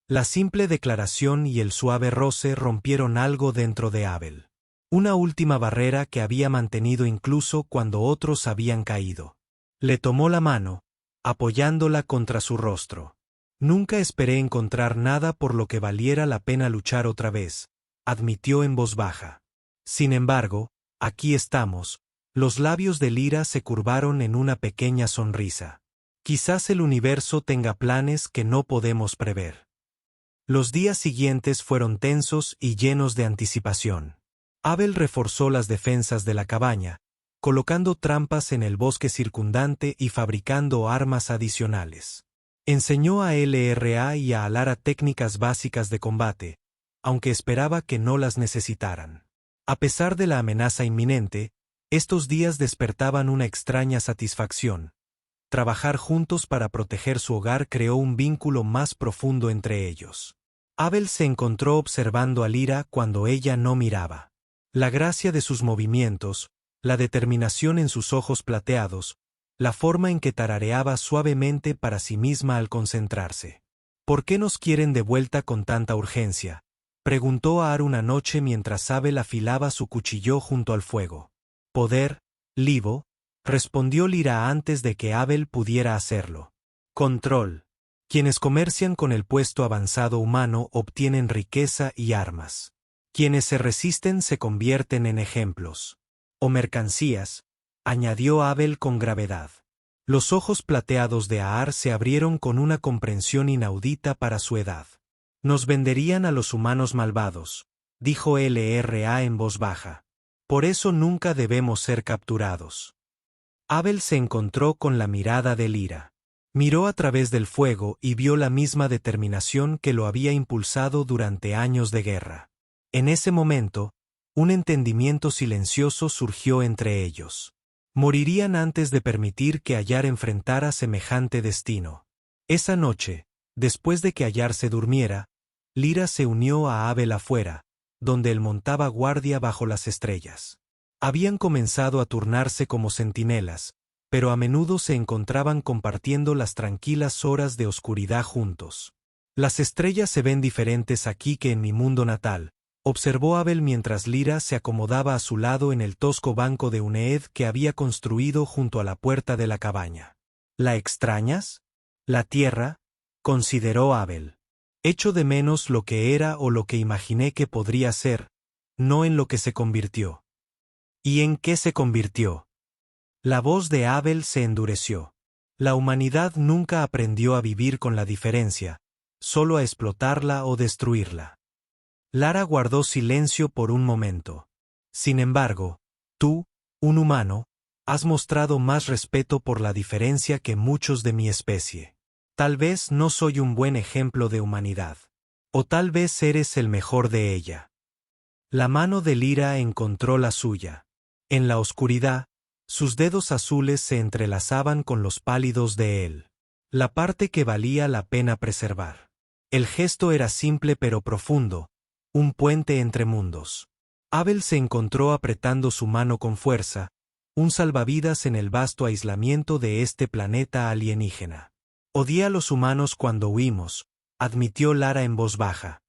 La simple declaración y el suave roce rompieron algo dentro de Abel. Una última barrera que había mantenido incluso cuando otros habían caído. Le tomó la mano, apoyándola contra su rostro. Nunca esperé encontrar nada por lo que valiera la pena luchar otra vez, admitió en voz baja. Sin embargo, aquí estamos. Los labios de Lyra se curvaron en una pequeña sonrisa. Quizás el universo tenga planes que no podemos prever. Los días siguientes fueron tensos y llenos de anticipación. Abel reforzó las defensas de la cabaña, colocando trampas en el bosque circundante y fabricando armas adicionales. Enseñó a LRA y a Alara técnicas básicas de combate, aunque esperaba que no las necesitaran. A pesar de la amenaza inminente, estos días despertaban una extraña satisfacción. Trabajar juntos para proteger su hogar creó un vínculo más profundo entre ellos. Abel se encontró observando a Lyra cuando ella no miraba. La gracia de sus movimientos, la determinación en sus ojos plateados, la forma en que tarareaba suavemente para sí misma al concentrarse. ¿Por qué nos quieren de vuelta con tanta urgencia?, preguntó a Ar una noche mientras Abel afilaba su cuchillo junto al fuego. Poder, Livo, respondió Lyra antes de que Abel pudiera hacerlo. Control. Quienes comercian con el puesto avanzado humano obtienen riqueza y armas. Quienes se resisten se convierten en ejemplos. O mercancías, añadió Abel con gravedad. Los ojos plateados de Aar se abrieron con una comprensión inaudita para su edad. Nos venderían a los humanos malvados, dijo LRA en voz baja. Por eso nunca debemos ser capturados. Abel se encontró con la mirada de Lyra. Miró a través del fuego y vio la misma determinación que lo había impulsado durante años de guerra. En ese momento, un entendimiento silencioso surgió entre ellos. Morirían antes de permitir que Ayar enfrentara semejante destino. Esa noche, después de que Ayar se durmiera, Lyra se unió a Abel afuera, donde él montaba guardia bajo las estrellas. Habían comenzado a turnarse como centinelas, pero a menudo se encontraban compartiendo las tranquilas horas de oscuridad juntos. Las estrellas se ven diferentes aquí que en mi mundo natal, observó Abel mientras Lyra se acomodaba a su lado en el tosco banco de Uneed que había construido junto a la puerta de la cabaña. ¿La extrañas? La tierra, consideró Abel. Echo de menos lo que era o lo que imaginé que podría ser, no en lo que se convirtió. ¿Y en qué se convirtió? La voz de Abel se endureció. La humanidad nunca aprendió a vivir con la diferencia, solo a explotarla o destruirla. Lara guardó silencio por un momento. Sin embargo, tú, un humano, has mostrado más respeto por la diferencia que muchos de mi especie. Tal vez no soy un buen ejemplo de humanidad. O tal vez eres el mejor de ella. La mano de Lyra encontró la suya. En la oscuridad, sus dedos azules se entrelazaban con los pálidos de él. La parte que valía la pena preservar. El gesto era simple pero profundo, un puente entre mundos. Abel se encontró apretando su mano con fuerza, un salvavidas en el vasto aislamiento de este planeta alienígena. Odié a los humanos cuando huimos, admitió Lara en voz baja.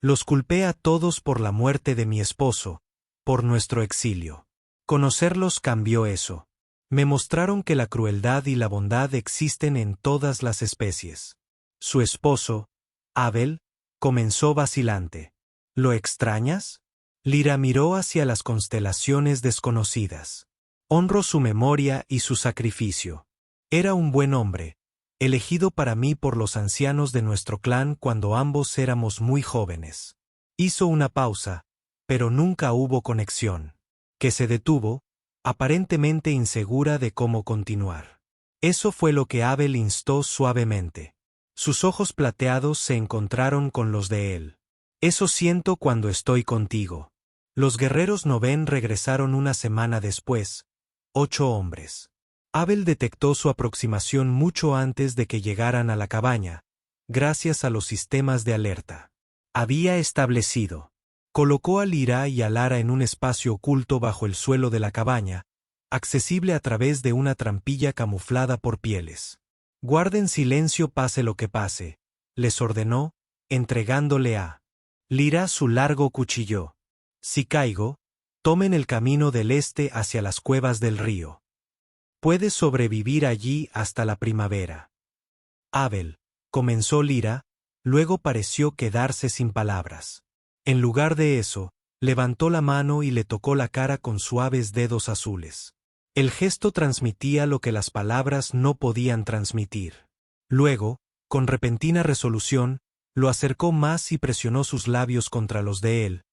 Los culpé a todos por la muerte de mi esposo, por nuestro exilio. Conocerlos cambió eso. Me mostraron que la crueldad y la bondad existen en todas las especies. Su esposo, Abel, comenzó vacilante. ¿Lo extrañas? Lyra miró hacia las constelaciones desconocidas. Honro su memoria y su sacrificio. Era un buen hombre, elegido para mí por los ancianos de nuestro clan cuando ambos éramos muy jóvenes. Hizo una pausa, pero nunca hubo conexión. Que se detuvo, aparentemente insegura de cómo continuar. Eso fue lo que Abel instó suavemente. Sus ojos plateados se encontraron con los de él. Eso siento cuando estoy contigo. Los guerreros Noven regresaron una semana después, 8 hombres. Abel detectó su aproximación mucho antes de que llegaran a la cabaña, gracias a los sistemas de alerta. Había establecido. Colocó a Lyra y a Lara en un espacio oculto bajo el suelo de la cabaña, accesible a través de una trampilla camuflada por pieles. Guarden silencio pase lo que pase, les ordenó, entregándole a Lyra su largo cuchillo. Si caigo, tomen el camino del este hacia las cuevas del río. Puedes sobrevivir allí hasta la primavera. Abel, comenzó Lyra, luego pareció quedarse sin palabras. En lugar de eso, levantó la mano y le tocó la cara con suaves dedos azules. El gesto transmitía lo que las palabras no podían transmitir. Luego, con repentina resolución, lo acercó más y presionó sus labios contra los de él.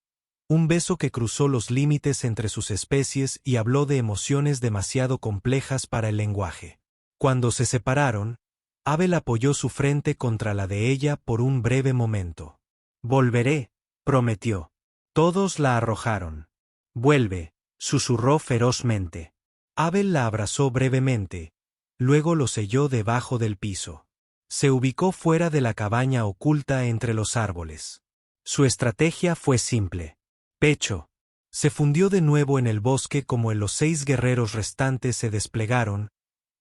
Un beso que cruzó los límites entre sus especies y habló de emociones demasiado complejas para el lenguaje. Cuando se separaron, Abel apoyó su frente contra la de ella por un breve momento. Volveré, prometió. Todos la arrojaron. Vuelve, susurró ferozmente. Abel la abrazó brevemente, luego lo selló debajo del piso. Se ubicó fuera de la cabaña oculta entre los árboles. Su estrategia fue simple. Pecho. Se fundió de nuevo en el bosque como los 6 guerreros restantes se desplegaron,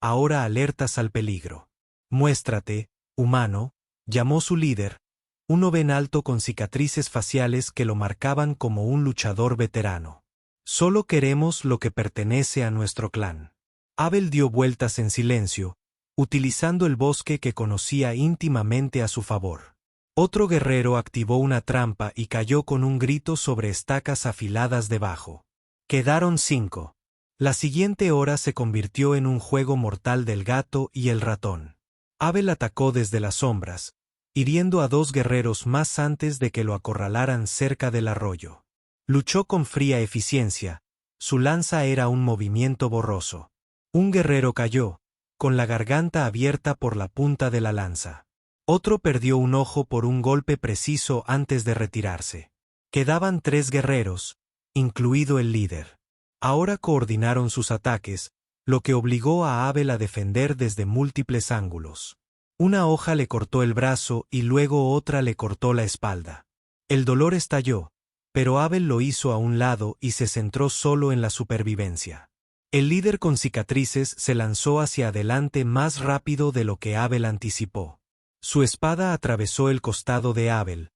ahora alertas al peligro. Muéstrate, humano, llamó su líder, un Noven alto con cicatrices faciales que lo marcaban como un luchador veterano. Solo queremos lo que pertenece a nuestro clan. Abel dio vueltas en silencio, utilizando el bosque que conocía íntimamente a su favor. Otro guerrero activó una trampa y cayó con un grito sobre estacas afiladas debajo. Quedaron 5. La siguiente hora se convirtió en un juego mortal del gato y el ratón. Abel atacó desde las sombras, hiriendo a 2 guerreros más antes de que lo acorralaran cerca del arroyo. Luchó con fría eficiencia, su lanza era un movimiento borroso. Un guerrero cayó, con la garganta abierta por la punta de la lanza. Otro perdió un ojo por un golpe preciso antes de retirarse. Quedaban 3 guerreros, incluido el líder. Ahora coordinaron sus ataques, lo que obligó a Abel a defender desde múltiples ángulos. Una hoja le cortó el brazo y luego otra le cortó la espalda. El dolor estalló, pero Abel lo hizo a un lado y se centró solo en la supervivencia. El líder con cicatrices se lanzó hacia adelante más rápido de lo que Abel anticipó. Su espada atravesó el costado de Abel,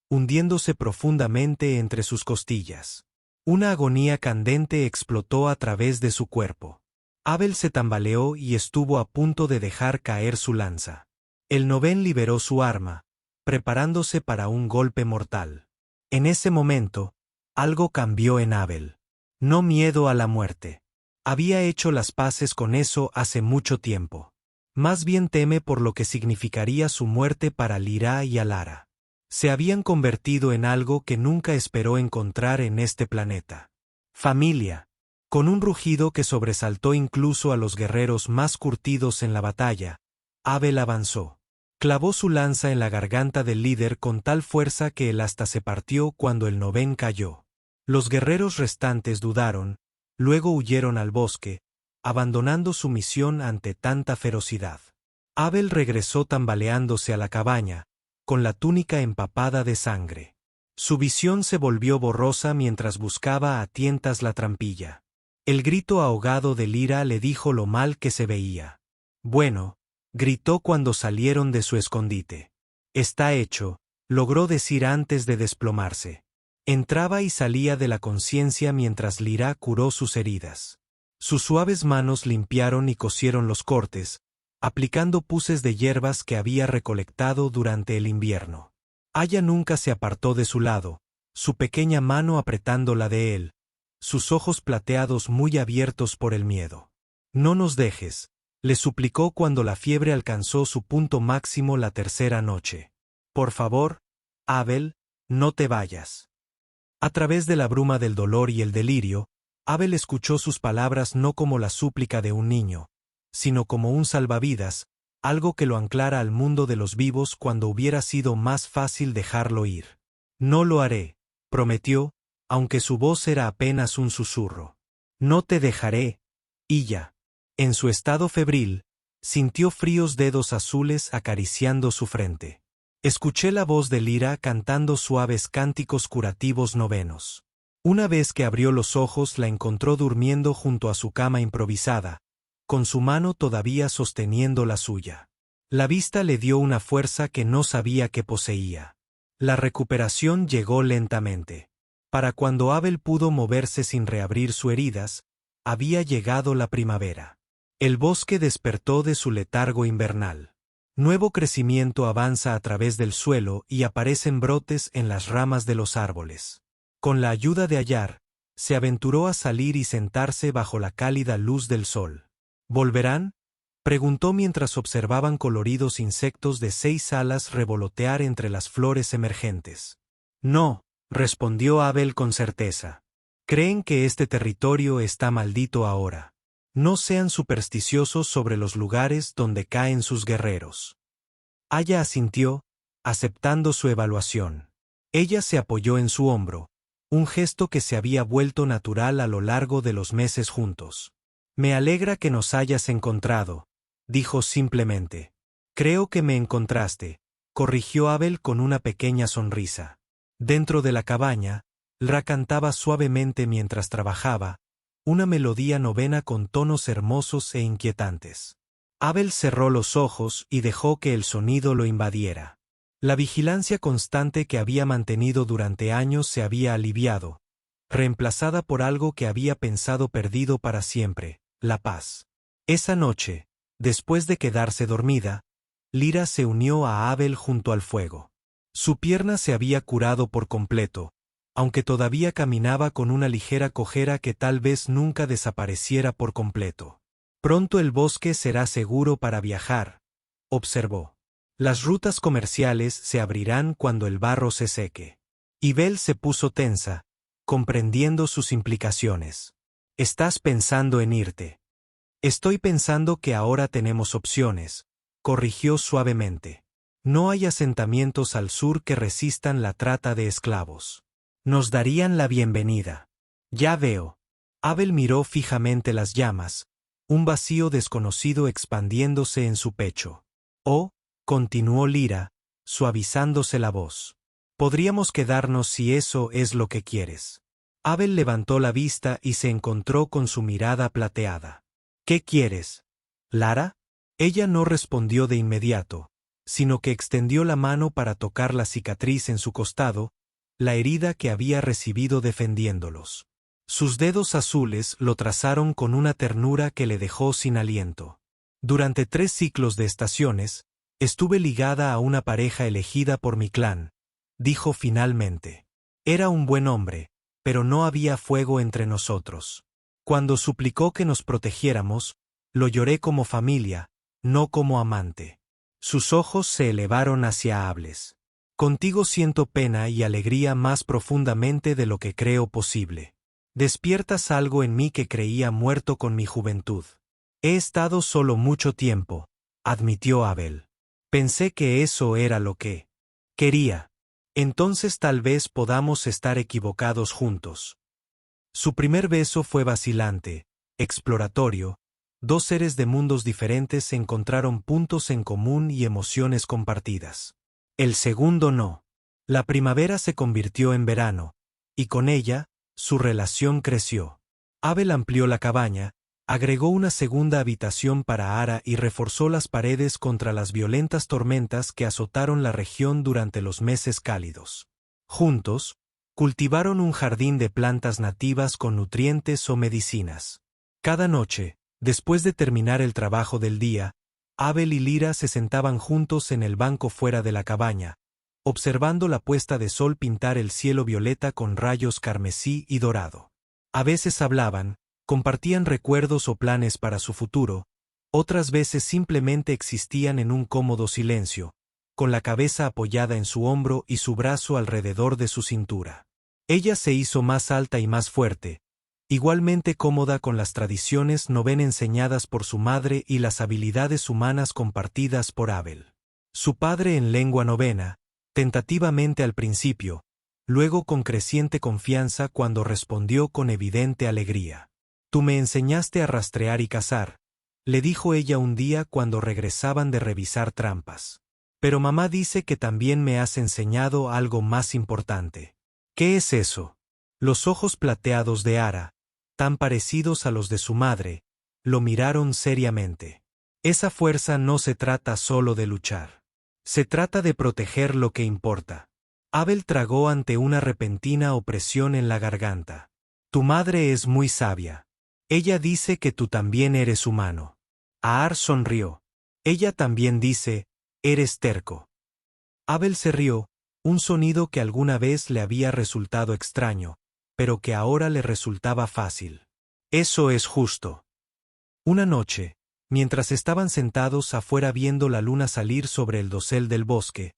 hundiéndose profundamente entre sus costillas. Una agonía candente explotó a través de su cuerpo. Abel se tambaleó y estuvo a punto de dejar caer su lanza. El Noven liberó su arma, preparándose para un golpe mortal. En ese momento, algo cambió en Abel. No miedo a la muerte. Había hecho las paces con eso hace mucho tiempo. Más bien teme por lo que significaría su muerte para Lyra y Alara. Se habían convertido en algo que nunca esperó encontrar en este planeta. Familia. Con un rugido que sobresaltó incluso a los guerreros más curtidos en la batalla, Abel avanzó. Clavó su lanza en la garganta del líder con tal fuerza que el asta se partió cuando el Noven cayó. Los guerreros restantes dudaron, luego huyeron al bosque, abandonando su misión ante tanta ferocidad. Abel regresó tambaleándose a la cabaña, con la túnica empapada de sangre. Su visión se volvió borrosa mientras buscaba a tientas la trampilla. El grito ahogado de Lyra le dijo lo mal que se veía. Bueno, gritó cuando salieron de su escondite. Está hecho, logró decir antes de desplomarse. Entraba y salía de la conciencia mientras Lyra curó sus heridas. Sus suaves manos limpiaron y cosieron los cortes, aplicando puces de hierbas que había recolectado durante el invierno. Aya nunca se apartó de su lado, su pequeña mano apretando la de él, sus ojos plateados muy abiertos por el miedo. No nos dejes, le suplicó cuando la fiebre alcanzó su punto máximo la tercera noche. Por favor, Abel, no te vayas. A través de la bruma del dolor y el delirio, Abel escuchó sus palabras no como la súplica de un niño, sino como un salvavidas, algo que lo anclara al mundo de los vivos cuando hubiera sido más fácil dejarlo ir. No lo haré, prometió, aunque su voz era apenas un susurro. No te dejaré, Illa. En su estado febril, sintió fríos dedos azules acariciando su frente. Escuché la voz de Lyra cantando suaves cánticos curativos novenos. Una vez que abrió los ojos la encontró durmiendo junto a su cama improvisada, con su mano todavía sosteniendo la suya. La vista le dio una fuerza que no sabía que poseía. La recuperación llegó lentamente. Para cuando Abel pudo moverse sin reabrir sus heridas, había llegado la primavera. El bosque despertó de su letargo invernal. Nuevo crecimiento avanza a través del suelo y aparecen brotes en las ramas de los árboles. Con la ayuda de Ayar, se aventuró a salir y sentarse bajo la cálida luz del sol. ¿Volverán?, preguntó mientras observaban coloridos insectos de 6 alas revolotear entre las flores emergentes. No, respondió Abel con certeza. Creen que este territorio está maldito ahora. No sean supersticiosos sobre los lugares donde caen sus guerreros. Aya asintió, aceptando su evaluación. Ella se apoyó en su hombro, un gesto que se había vuelto natural a lo largo de los meses juntos. Me alegra que nos hayas encontrado, dijo simplemente. Creo que me encontraste, corrigió Abel con una pequeña sonrisa. Dentro de la cabaña, Lyra cantaba suavemente mientras trabajaba, una melodía novena con tonos hermosos e inquietantes. Abel cerró los ojos y dejó que el sonido lo invadiera. La vigilancia constante que había mantenido durante años se había aliviado, reemplazada por algo que había pensado perdido para siempre, la paz. Esa noche, después de quedarse dormida, Lyra se unió a Abel junto al fuego. Su pierna se había curado por completo, aunque todavía caminaba con una ligera cojera que tal vez nunca desapareciera por completo. Pronto el bosque será seguro para viajar, observó. Las rutas comerciales se abrirán cuando el barro se seque. Y Bel se puso tensa, comprendiendo sus implicaciones. Estás pensando en irte. Estoy pensando que ahora tenemos opciones, corrigió suavemente. No hay asentamientos al sur que resistan la trata de esclavos. Nos darían la bienvenida. Ya veo. Abel miró fijamente las llamas, un vacío desconocido expandiéndose en su pecho. Oh, continuó Lyra, suavizándose la voz. Podríamos quedarnos si eso es lo que quieres. Abel levantó la vista y se encontró con su mirada plateada. ¿Qué quieres, Lara? Ella no respondió de inmediato, sino que extendió la mano para tocar la cicatriz en su costado, la herida que había recibido defendiéndolos. Sus dedos azules lo trazaron con una ternura que le dejó sin aliento. Durante 3 ciclos de estaciones, estuve ligada a una pareja elegida por mi clan, dijo finalmente. Era un buen hombre, pero no había fuego entre nosotros. Cuando suplicó que nos protegiéramos, lo lloré como familia, no como amante. Sus ojos se elevaron hacia Ables. Contigo siento pena y alegría más profundamente de lo que creo posible. Despiertas algo en mí que creía muerto con mi juventud. He estado solo mucho tiempo, admitió Abel. Pensé que eso era lo que quería. Entonces tal vez podamos estar equivocados juntos. Su primer beso fue vacilante, exploratorio. 2 seres de mundos diferentes encontraron puntos en común y emociones compartidas. El segundo no. La primavera se convirtió en verano, y con ella, su relación creció. Abel amplió la cabaña, agregó una segunda habitación para Ara y reforzó las paredes contra las violentas tormentas que azotaron la región durante los meses cálidos. Juntos, cultivaron un jardín de plantas nativas con nutrientes o medicinas. Cada noche, después de terminar el trabajo del día, Abel y Lira se sentaban juntos en el banco fuera de la cabaña, observando la puesta de sol pintar el cielo violeta con rayos carmesí y dorado. A veces hablaban, compartían recuerdos o planes para su futuro, otras veces simplemente existían en un cómodo silencio, con la cabeza apoyada en su hombro y su brazo alrededor de su cintura. Ella se hizo más alta y más fuerte, igualmente cómoda con las tradiciones novena enseñadas por su madre y las habilidades humanas compartidas por Abel. Su padre en lengua novena, tentativamente al principio, luego con creciente confianza cuando respondió con evidente alegría. «Tú me enseñaste a rastrear y cazar», le dijo ella un día cuando regresaban de revisar trampas. «Pero mamá dice que también me has enseñado algo más importante». «¿Qué es eso?» Los ojos plateados de Ara, tan parecidos a los de su madre, lo miraron seriamente. «Esa fuerza no se trata solo de luchar. Se trata de proteger lo que importa». Abel tragó ante una repentina opresión en la garganta. «Tu madre es muy sabia. Ella dice que tú también eres humano». Aar sonrió. «Ella también dice, eres terco». Abel se rió, un sonido que alguna vez le había resultado extraño, pero que ahora le resultaba fácil. «Eso es justo». Una noche, mientras estaban sentados afuera viendo la luna salir sobre el dosel del bosque,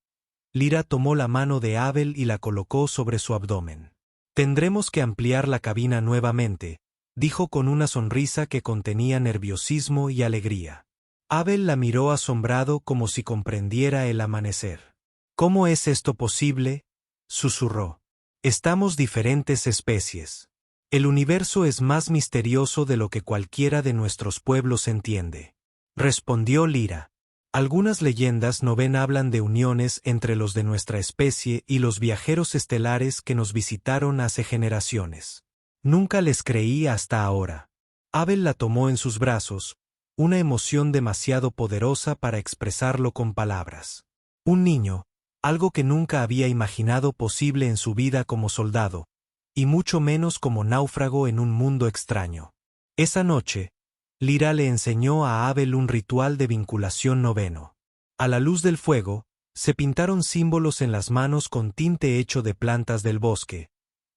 Lira tomó la mano de Abel y la colocó sobre su abdomen. «Tendremos que ampliar la cabina nuevamente», dijo con una sonrisa que contenía nerviosismo y alegría. Abel la miró asombrado como si comprendiera el amanecer. «¿Cómo es esto posible?», susurró. «Estamos diferentes especies. El universo es más misterioso de lo que cualquiera de nuestros pueblos entiende», respondió Lira. «Algunas leyendas no ven hablan de uniones entre los de nuestra especie y los viajeros estelares que nos visitaron hace generaciones. Nunca les creí hasta ahora». Abel la tomó en sus brazos, una emoción demasiado poderosa para expresarlo con palabras. Un niño, algo que nunca había imaginado posible en su vida como soldado, y mucho menos como náufrago en un mundo extraño. Esa noche, Lira le enseñó a Abel un ritual de vinculación noveno. A la luz del fuego, se pintaron símbolos en las manos con tinte hecho de plantas del bosque,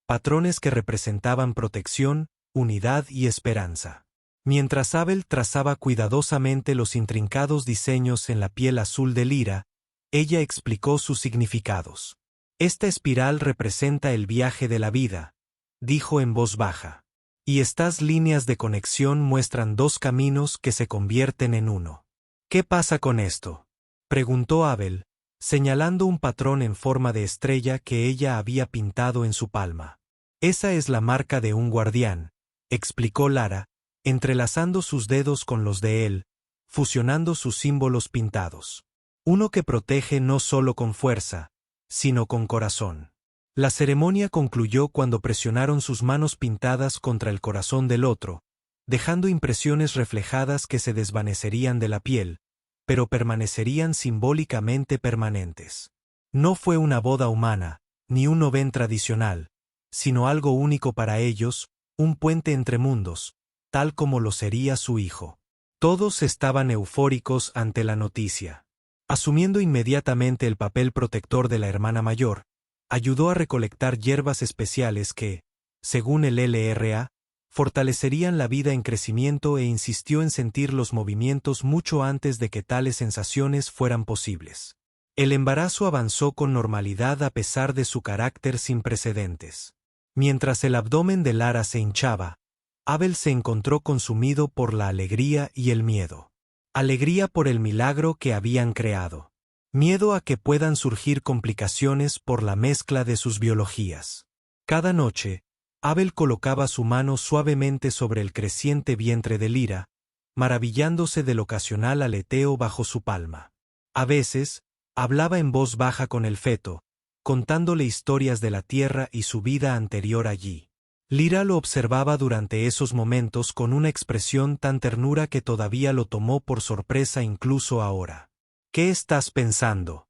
patrones que representaban protección, unidad y esperanza. Mientras Abel trazaba cuidadosamente los intrincados diseños en la piel azul de Lira, ella explicó sus significados. «Esta espiral representa el viaje de la vida», dijo en voz baja. «Y estas líneas de conexión muestran dos caminos que se convierten en uno». «¿Qué pasa con esto?», preguntó Abel, señalando un patrón en forma de estrella que ella había pintado en su palma. «Esa es la marca de un guardián», explicó Lara, entrelazando sus dedos con los de él, fusionando sus símbolos pintados. «Uno que protege no solo con fuerza, sino con corazón». La ceremonia concluyó cuando presionaron sus manos pintadas contra el corazón del otro, dejando impresiones reflejadas que se desvanecerían de la piel, pero permanecerían simbólicamente permanentes. No fue una boda humana, ni un novén tradicional, sino algo único para ellos, un puente entre mundos, tal como lo sería su hijo. Todos estaban eufóricos ante la noticia. Asumiendo inmediatamente el papel protector de la hermana mayor, ayudó a recolectar hierbas especiales que, según el LRA, fortalecerían la vida en crecimiento e insistió en sentir los movimientos mucho antes de que tales sensaciones fueran posibles. El embarazo avanzó con normalidad a pesar de su carácter sin precedentes. Mientras el abdomen de Lara se hinchaba, Abel se encontró consumido por la alegría y el miedo. Alegría por el milagro que habían creado. Miedo a que puedan surgir complicaciones por la mezcla de sus biologías. Cada noche, Abel colocaba su mano suavemente sobre el creciente vientre de Lira, maravillándose del ocasional aleteo bajo su palma. A veces, hablaba en voz baja con el feto, contándole historias de la tierra y su vida anterior allí. Lira lo observaba durante esos momentos con una expresión tan ternura que todavía lo tomó por sorpresa incluso ahora. ¿Qué estás pensando?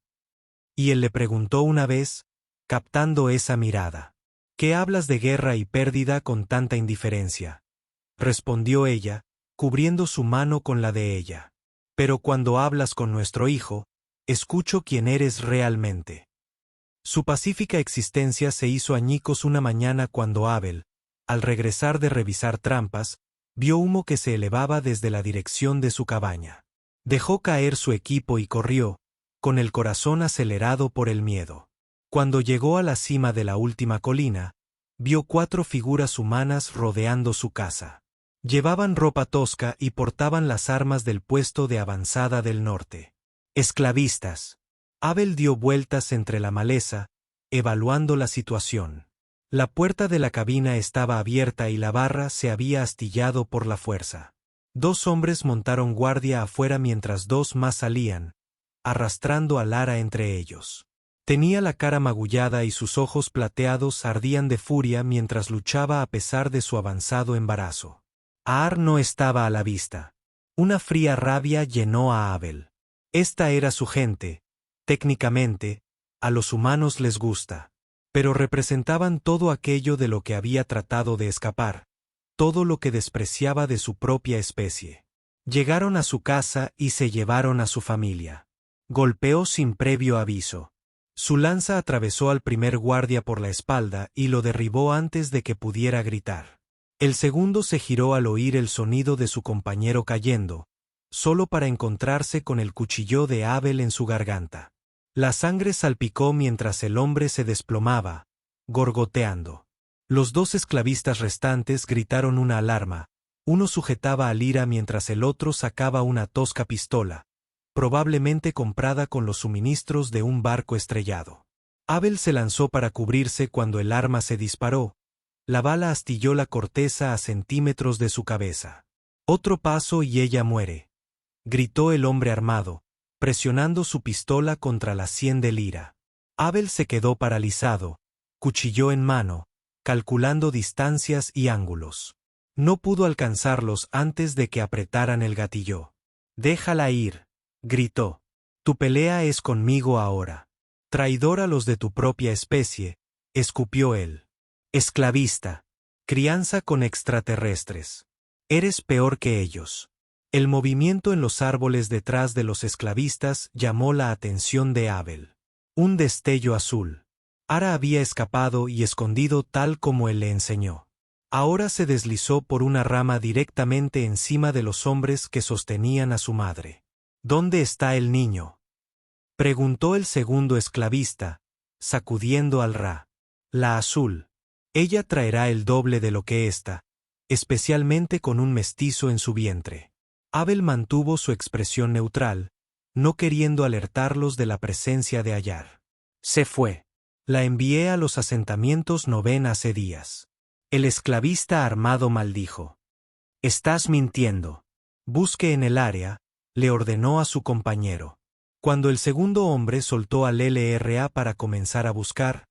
Y él le preguntó una vez, captando esa mirada. ¿Qué hablas de guerra y pérdida con tanta indiferencia? Respondió ella, cubriendo su mano con la de ella. Pero cuando hablas con nuestro hijo, escucho quién eres realmente. Su pacífica existencia se hizo añicos una mañana cuando Abel, al regresar de revisar trampas, vio humo que se elevaba desde la dirección de su cabaña. Dejó caer su equipo y corrió, con el corazón acelerado por el miedo. Cuando llegó a la cima de la última colina, vio 4 figuras humanas rodeando su casa. Llevaban ropa tosca y portaban las armas del puesto de avanzada del norte. Esclavistas. Abel dio vueltas entre la maleza, evaluando la situación. La puerta de la cabina estaba abierta y la barra se había astillado por la fuerza. 2 hombres montaron guardia afuera mientras 2 más salían, arrastrando a Lara entre ellos. Tenía la cara magullada y sus ojos plateados ardían de furia mientras luchaba a pesar de su avanzado embarazo. Aar no estaba a la vista. Una fría rabia llenó a Abel. Esta era su gente. Técnicamente, a los humanos les gusta. Pero representaban todo aquello de lo que había tratado de escapar, todo lo que despreciaba de su propia especie. Llegaron a su casa y se llevaron a su familia. Golpeó sin previo aviso. Su lanza atravesó al primer guardia por la espalda y lo derribó antes de que pudiera gritar. El segundo se giró al oír el sonido de su compañero cayendo, solo para encontrarse con el cuchillo de Abel en su garganta. La sangre salpicó mientras el hombre se desplomaba, gorgoteando. Los 2 esclavistas restantes gritaron una alarma. Uno sujetaba a Lira mientras el otro sacaba una tosca pistola, probablemente comprada con los suministros de un barco estrellado. Abel se lanzó para cubrirse cuando el arma se disparó. La bala astilló la corteza a centímetros de su cabeza. Otro paso y ella muere, gritó el hombre armado, presionando su pistola contra la sien de Lira. Abel se quedó paralizado, cuchillo en mano, calculando distancias y ángulos. No pudo alcanzarlos antes de que apretaran el gatillo. «Déjala ir», gritó. «Tu pelea es conmigo ahora». «Traidor a los de tu propia especie», escupió él. «Esclavista. Crianza con extraterrestres. Eres peor que ellos». El movimiento en los árboles detrás de los esclavistas llamó la atención de Abel. Un destello azul. Ara había escapado y escondido tal como él le enseñó. Ahora se deslizó por una rama directamente encima de los hombres que sostenían a su madre. «¿Dónde está el niño?», preguntó el segundo esclavista, sacudiendo al Ra. «La azul. Ella traerá el doble de lo que ésta, especialmente con un mestizo en su vientre». Abel mantuvo su expresión neutral, no queriendo alertarlos de la presencia de Ayar. Se fue. La envié a los asentamientos 9 hace días. El esclavista armado maldijo. Estás mintiendo. Busque en el área, le ordenó a su compañero. Cuando el segundo hombre soltó al LRA para comenzar a buscar,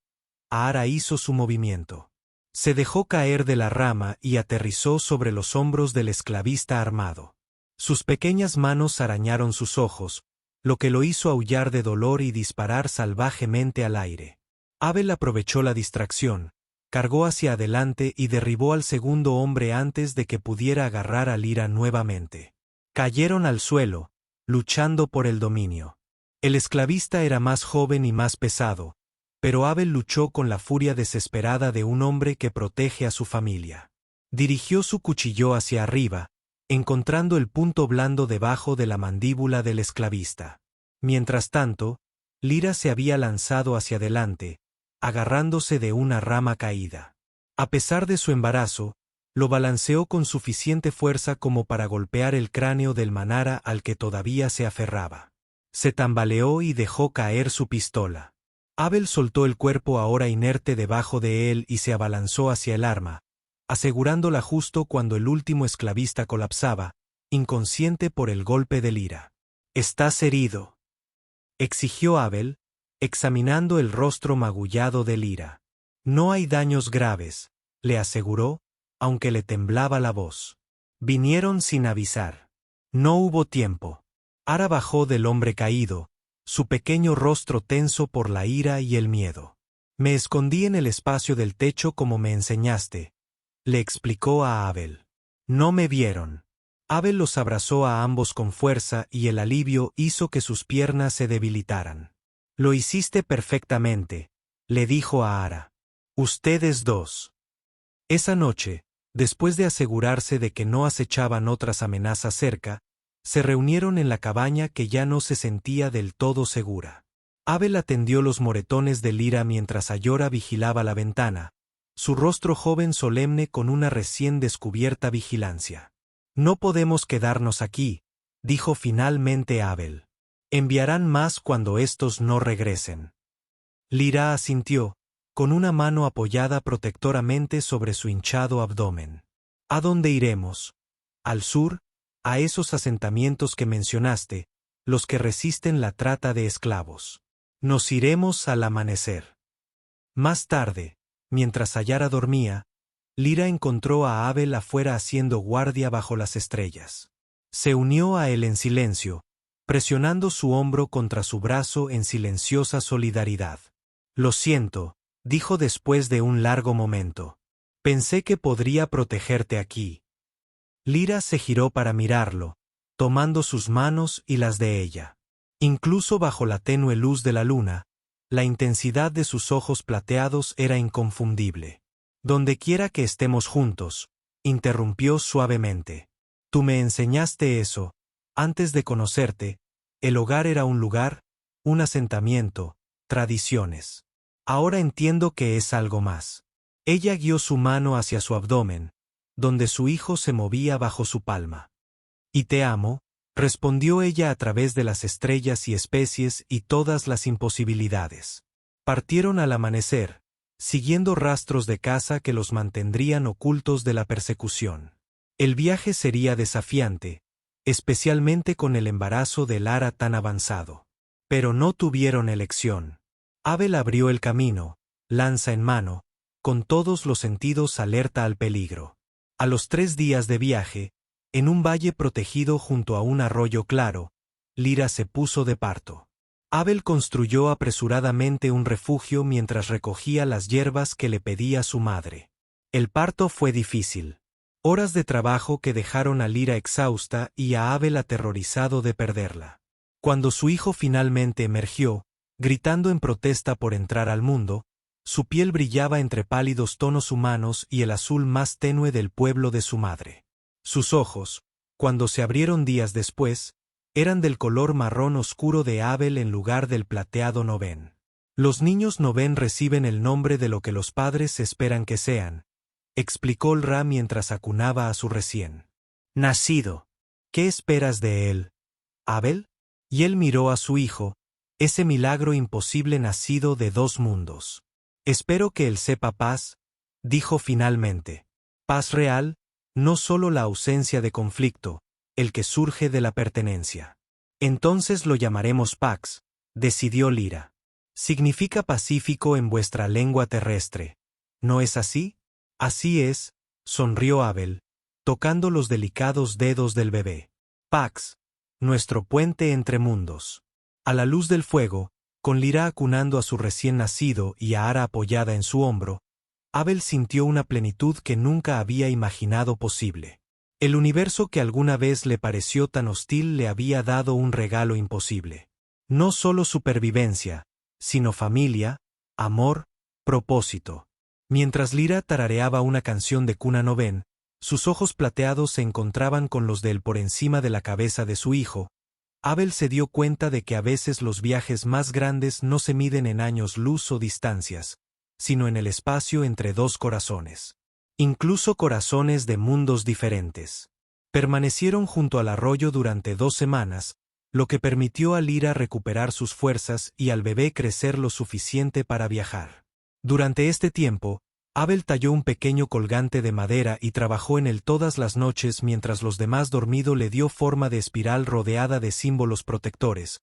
Ara hizo su movimiento. Se dejó caer de la rama y aterrizó sobre los hombros del esclavista armado. Sus pequeñas manos arañaron sus ojos, lo que lo hizo aullar de dolor y disparar salvajemente al aire. Abel aprovechó la distracción, cargó hacia adelante y derribó al segundo hombre antes de que pudiera agarrar a Lira nuevamente. Cayeron al suelo, luchando por el dominio. El esclavista era más joven y más pesado, pero Abel luchó con la furia desesperada de un hombre que protege a su familia. Dirigió su cuchillo hacia arriba, encontrando el punto blando debajo de la mandíbula del esclavista. Mientras tanto, Lira se había lanzado hacia adelante, agarrándose de una rama caída. A pesar de su embarazo, lo balanceó con suficiente fuerza como para golpear el cráneo del manara al que todavía se aferraba. Se tambaleó y dejó caer su pistola. Abel soltó el cuerpo ahora inerte debajo de él y se abalanzó hacia el arma, asegurándola justo cuando el último esclavista colapsaba, inconsciente por el golpe de Lira. «¿Estás herido?», exigió Abel, examinando el rostro magullado de Lira. «No hay daños graves», le aseguró, aunque le temblaba la voz. Vinieron sin avisar. No hubo tiempo. Ara bajó del hombre caído, su pequeño rostro tenso por la ira y el miedo. Me escondí en el espacio del techo como me enseñaste, le explicó a Abel. No me vieron. Abel los abrazó a ambos con fuerza y el alivio hizo que sus piernas se debilitaran. Lo hiciste perfectamente, le dijo a Ara. Ustedes dos. Esa noche, después de asegurarse de que no acechaban otras amenazas cerca, se reunieron en la cabaña que ya no se sentía del todo segura. Abel atendió los moretones de Lyra mientras Ayora vigilaba la ventana, su rostro joven solemne con una recién descubierta vigilancia. No podemos quedarnos aquí, dijo finalmente Abel. Enviarán más cuando estos no regresen. Lyra asintió, con una mano apoyada protectoramente sobre su hinchado abdomen. ¿A dónde iremos? Al sur, a esos asentamientos que mencionaste, los que resisten la trata de esclavos. Nos iremos al amanecer. Más tarde, mientras Ayara dormía, Lyra encontró a Abel afuera haciendo guardia bajo las estrellas. Se unió a él en silencio, presionando su hombro contra su brazo en silenciosa solidaridad. Lo siento, dijo después de un largo momento. Pensé que podría protegerte aquí. Lyra se giró para mirarlo, tomando sus manos y las de ella. Incluso bajo la tenue luz de la luna, la intensidad de sus ojos plateados era inconfundible. Dondequiera que estemos juntos, interrumpió suavemente. Tú me enseñaste eso, antes de conocerte, el hogar era un lugar, un asentamiento, tradiciones. Ahora entiendo que es algo más. Ella guió su mano hacia su abdomen, donde su hijo se movía bajo su palma. Y te amo, respondió ella a través de las estrellas y especies y todas las imposibilidades. Partieron al amanecer, siguiendo rastros de caza que los mantendrían ocultos de la persecución. El viaje sería desafiante, especialmente con el embarazo de Lara tan avanzado. Pero no tuvieron elección. Abel abrió el camino, lanza en mano, con todos los sentidos alerta al peligro. A los 3 días de viaje, en un valle protegido junto a un arroyo claro, Lyra se puso de parto. Abel construyó apresuradamente un refugio mientras recogía las hierbas que le pedía su madre. El parto fue difícil. Horas de trabajo que dejaron a Lyra exhausta y a Abel aterrorizado de perderla. Cuando su hijo finalmente emergió, gritando en protesta por entrar al mundo, su piel brillaba entre pálidos tonos humanos y el azul más tenue del pueblo de su madre. Sus ojos, cuando se abrieron días después, eran del color marrón oscuro de Abel en lugar del plateado Noven. Los niños Noven reciben el nombre de lo que los padres esperan que sean, explicó Ra mientras acunaba a su recién nacido. ¿Qué esperas de él, Abel? Y él miró a su hijo, ese milagro imposible nacido de 2 mundos. Espero que él sepa paz, dijo finalmente. Paz real, no solo la ausencia de conflicto, el que surge de la pertenencia. Entonces lo llamaremos Pax, decidió Lyra. Significa pacífico en vuestra lengua terrestre. ¿No es así? Así es, sonrió Abel, tocando los delicados dedos del bebé. Pax, nuestro puente entre mundos. A la luz del fuego, con Lyra acunando a su recién nacido y a Ara apoyada en su hombro, Abel sintió una plenitud que nunca había imaginado posible. El universo que alguna vez le pareció tan hostil le había dado un regalo imposible. No solo supervivencia, sino familia, amor, propósito. Mientras Lyra tarareaba una canción de cuna Noven, sus ojos plateados se encontraban con los de él por encima de la cabeza de su hijo. Abel se dio cuenta de que a veces los viajes más grandes no se miden en años luz o distancias, sino en el espacio entre 2 corazones. Incluso corazones de mundos diferentes. Permanecieron junto al arroyo durante 2 semanas, lo que permitió a Lyra recuperar sus fuerzas y al bebé crecer lo suficiente para viajar. Durante este tiempo, Abel talló un pequeño colgante de madera y trabajó en él todas las noches mientras los demás dormido le dio forma de espiral rodeada de símbolos protectores,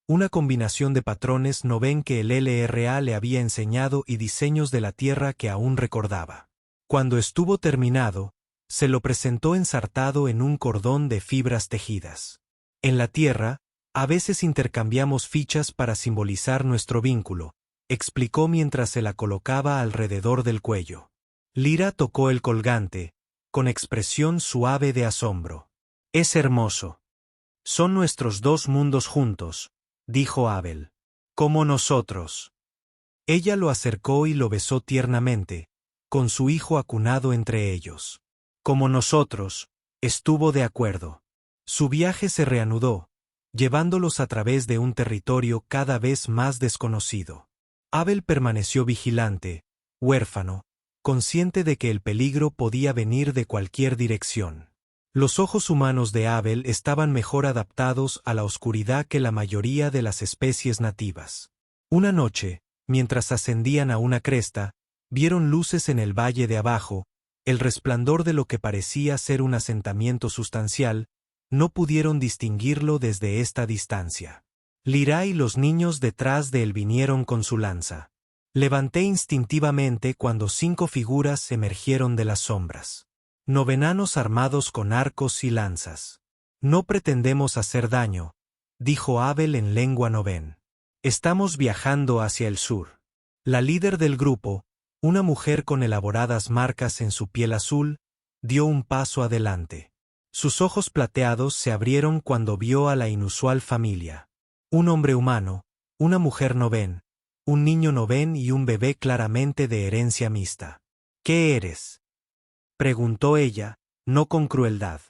una combinación de patrones Noven que el LRA le había enseñado y diseños de la Tierra que aún recordaba. Cuando estuvo terminado, se lo presentó ensartado en un cordón de fibras tejidas. En la tierra, a veces intercambiamos fichas para simbolizar nuestro vínculo, explicó mientras se la colocaba alrededor del cuello. Lyra tocó el colgante, con expresión suave de asombro. Es hermoso. Son nuestros dos mundos juntos, dijo Abel. Como nosotros. Ella lo acercó y lo besó tiernamente, con su hijo acunado entre ellos. Como nosotros, estuvo de acuerdo. Su viaje se reanudó, llevándolos a través de un territorio cada vez más desconocido. Abel permaneció vigilante, huérfano, consciente de que el peligro podía venir de cualquier dirección. Los ojos humanos de Abel estaban mejor adaptados a la oscuridad que la mayoría de las especies nativas. Una noche, mientras ascendían a una cresta, vieron luces en el valle de abajo, el resplandor de lo que parecía ser un asentamiento sustancial. No pudieron distinguirlo desde esta distancia. Lyra y los niños detrás de él vinieron con su lanza. Levanté instintivamente cuando 5 figuras emergieron de las sombras. 9 enanos armados con arcos y lanzas. No pretendemos hacer daño, dijo Abel en lengua noven. Estamos viajando hacia el sur. La líder del grupo, una mujer con elaboradas marcas en su piel azul, dio un paso adelante. Sus ojos plateados se abrieron cuando vio a la inusual familia. Un hombre humano, una mujer noven, un niño noven y un bebé claramente de herencia mixta. ¿Qué eres?, preguntó ella, no con crueldad.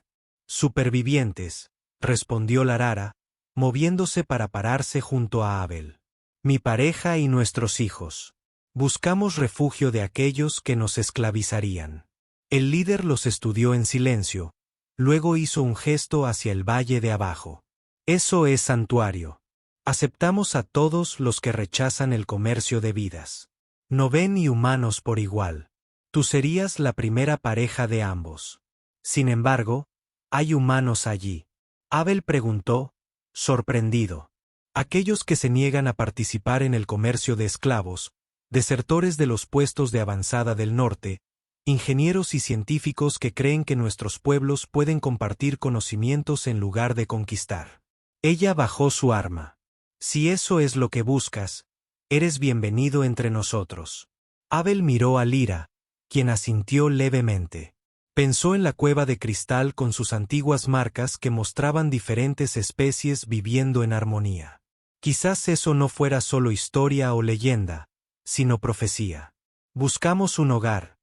Supervivientes, respondió la rara, moviéndose para pararse junto a Abel. Mi pareja y nuestros hijos. Buscamos refugio de aquellos que nos esclavizarían. El líder los estudió en silencio. Luego hizo un gesto hacia el valle de abajo. Eso es santuario. Aceptamos a todos los que rechazan el comercio de vidas. Noven y humanos por igual. Tú serías la primera pareja de ambos. Sin embargo, hay humanos allí. Abel preguntó, sorprendido. Aquellos que se niegan a participar en el comercio de esclavos, desertores de los puestos de avanzada del norte, ingenieros y científicos que creen que nuestros pueblos pueden compartir conocimientos en lugar de conquistar. Ella bajó su arma. Si eso es lo que buscas, eres bienvenido entre nosotros. Abel miró a Lyra, quien asintió levemente. Pensó en la cueva de cristal con sus antiguas marcas que mostraban diferentes especies viviendo en armonía. Quizás eso no fuera solo historia o leyenda, sino profecía. Buscamos un hogar,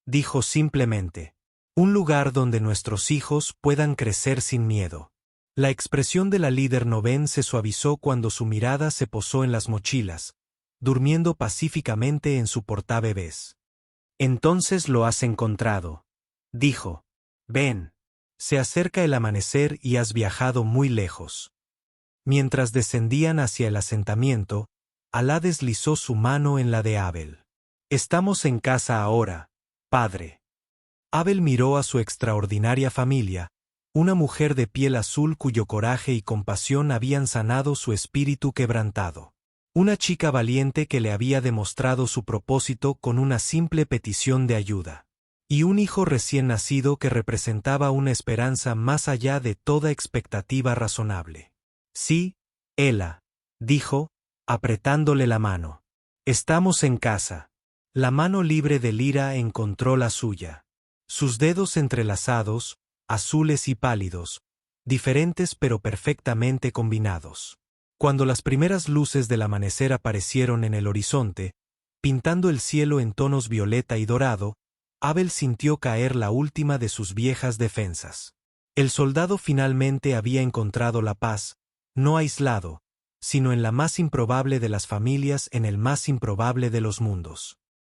dijo simplemente. Un lugar donde nuestros hijos puedan crecer sin miedo. La expresión de la líder noven se suavizó cuando su mirada se posó en las mochilas, durmiendo pacíficamente en su portabebés. Entonces lo has encontrado, dijo. Ven. Se acerca el amanecer y has viajado muy lejos. Mientras descendían hacia el asentamiento, Alá deslizó su mano en la de Abel. Estamos en casa ahora, padre. Abel miró a su extraordinaria familia, una mujer de piel azul cuyo coraje y compasión habían sanado su espíritu quebrantado. Una chica valiente que le había demostrado su propósito con una simple petición de ayuda. Y un hijo recién nacido que representaba una esperanza más allá de toda expectativa razonable. Sí, Ela, dijo, apretándole la mano. Estamos en casa. La mano libre de Lyra encontró la suya. Sus dedos entrelazados, azules y pálidos, diferentes pero perfectamente combinados. Cuando las primeras luces del amanecer aparecieron en el horizonte, pintando el cielo en tonos violeta y dorado, Abel sintió caer la última de sus viejas defensas. El soldado finalmente había encontrado la paz, no aislado, sino en la más improbable de las familias en el más improbable de los mundos.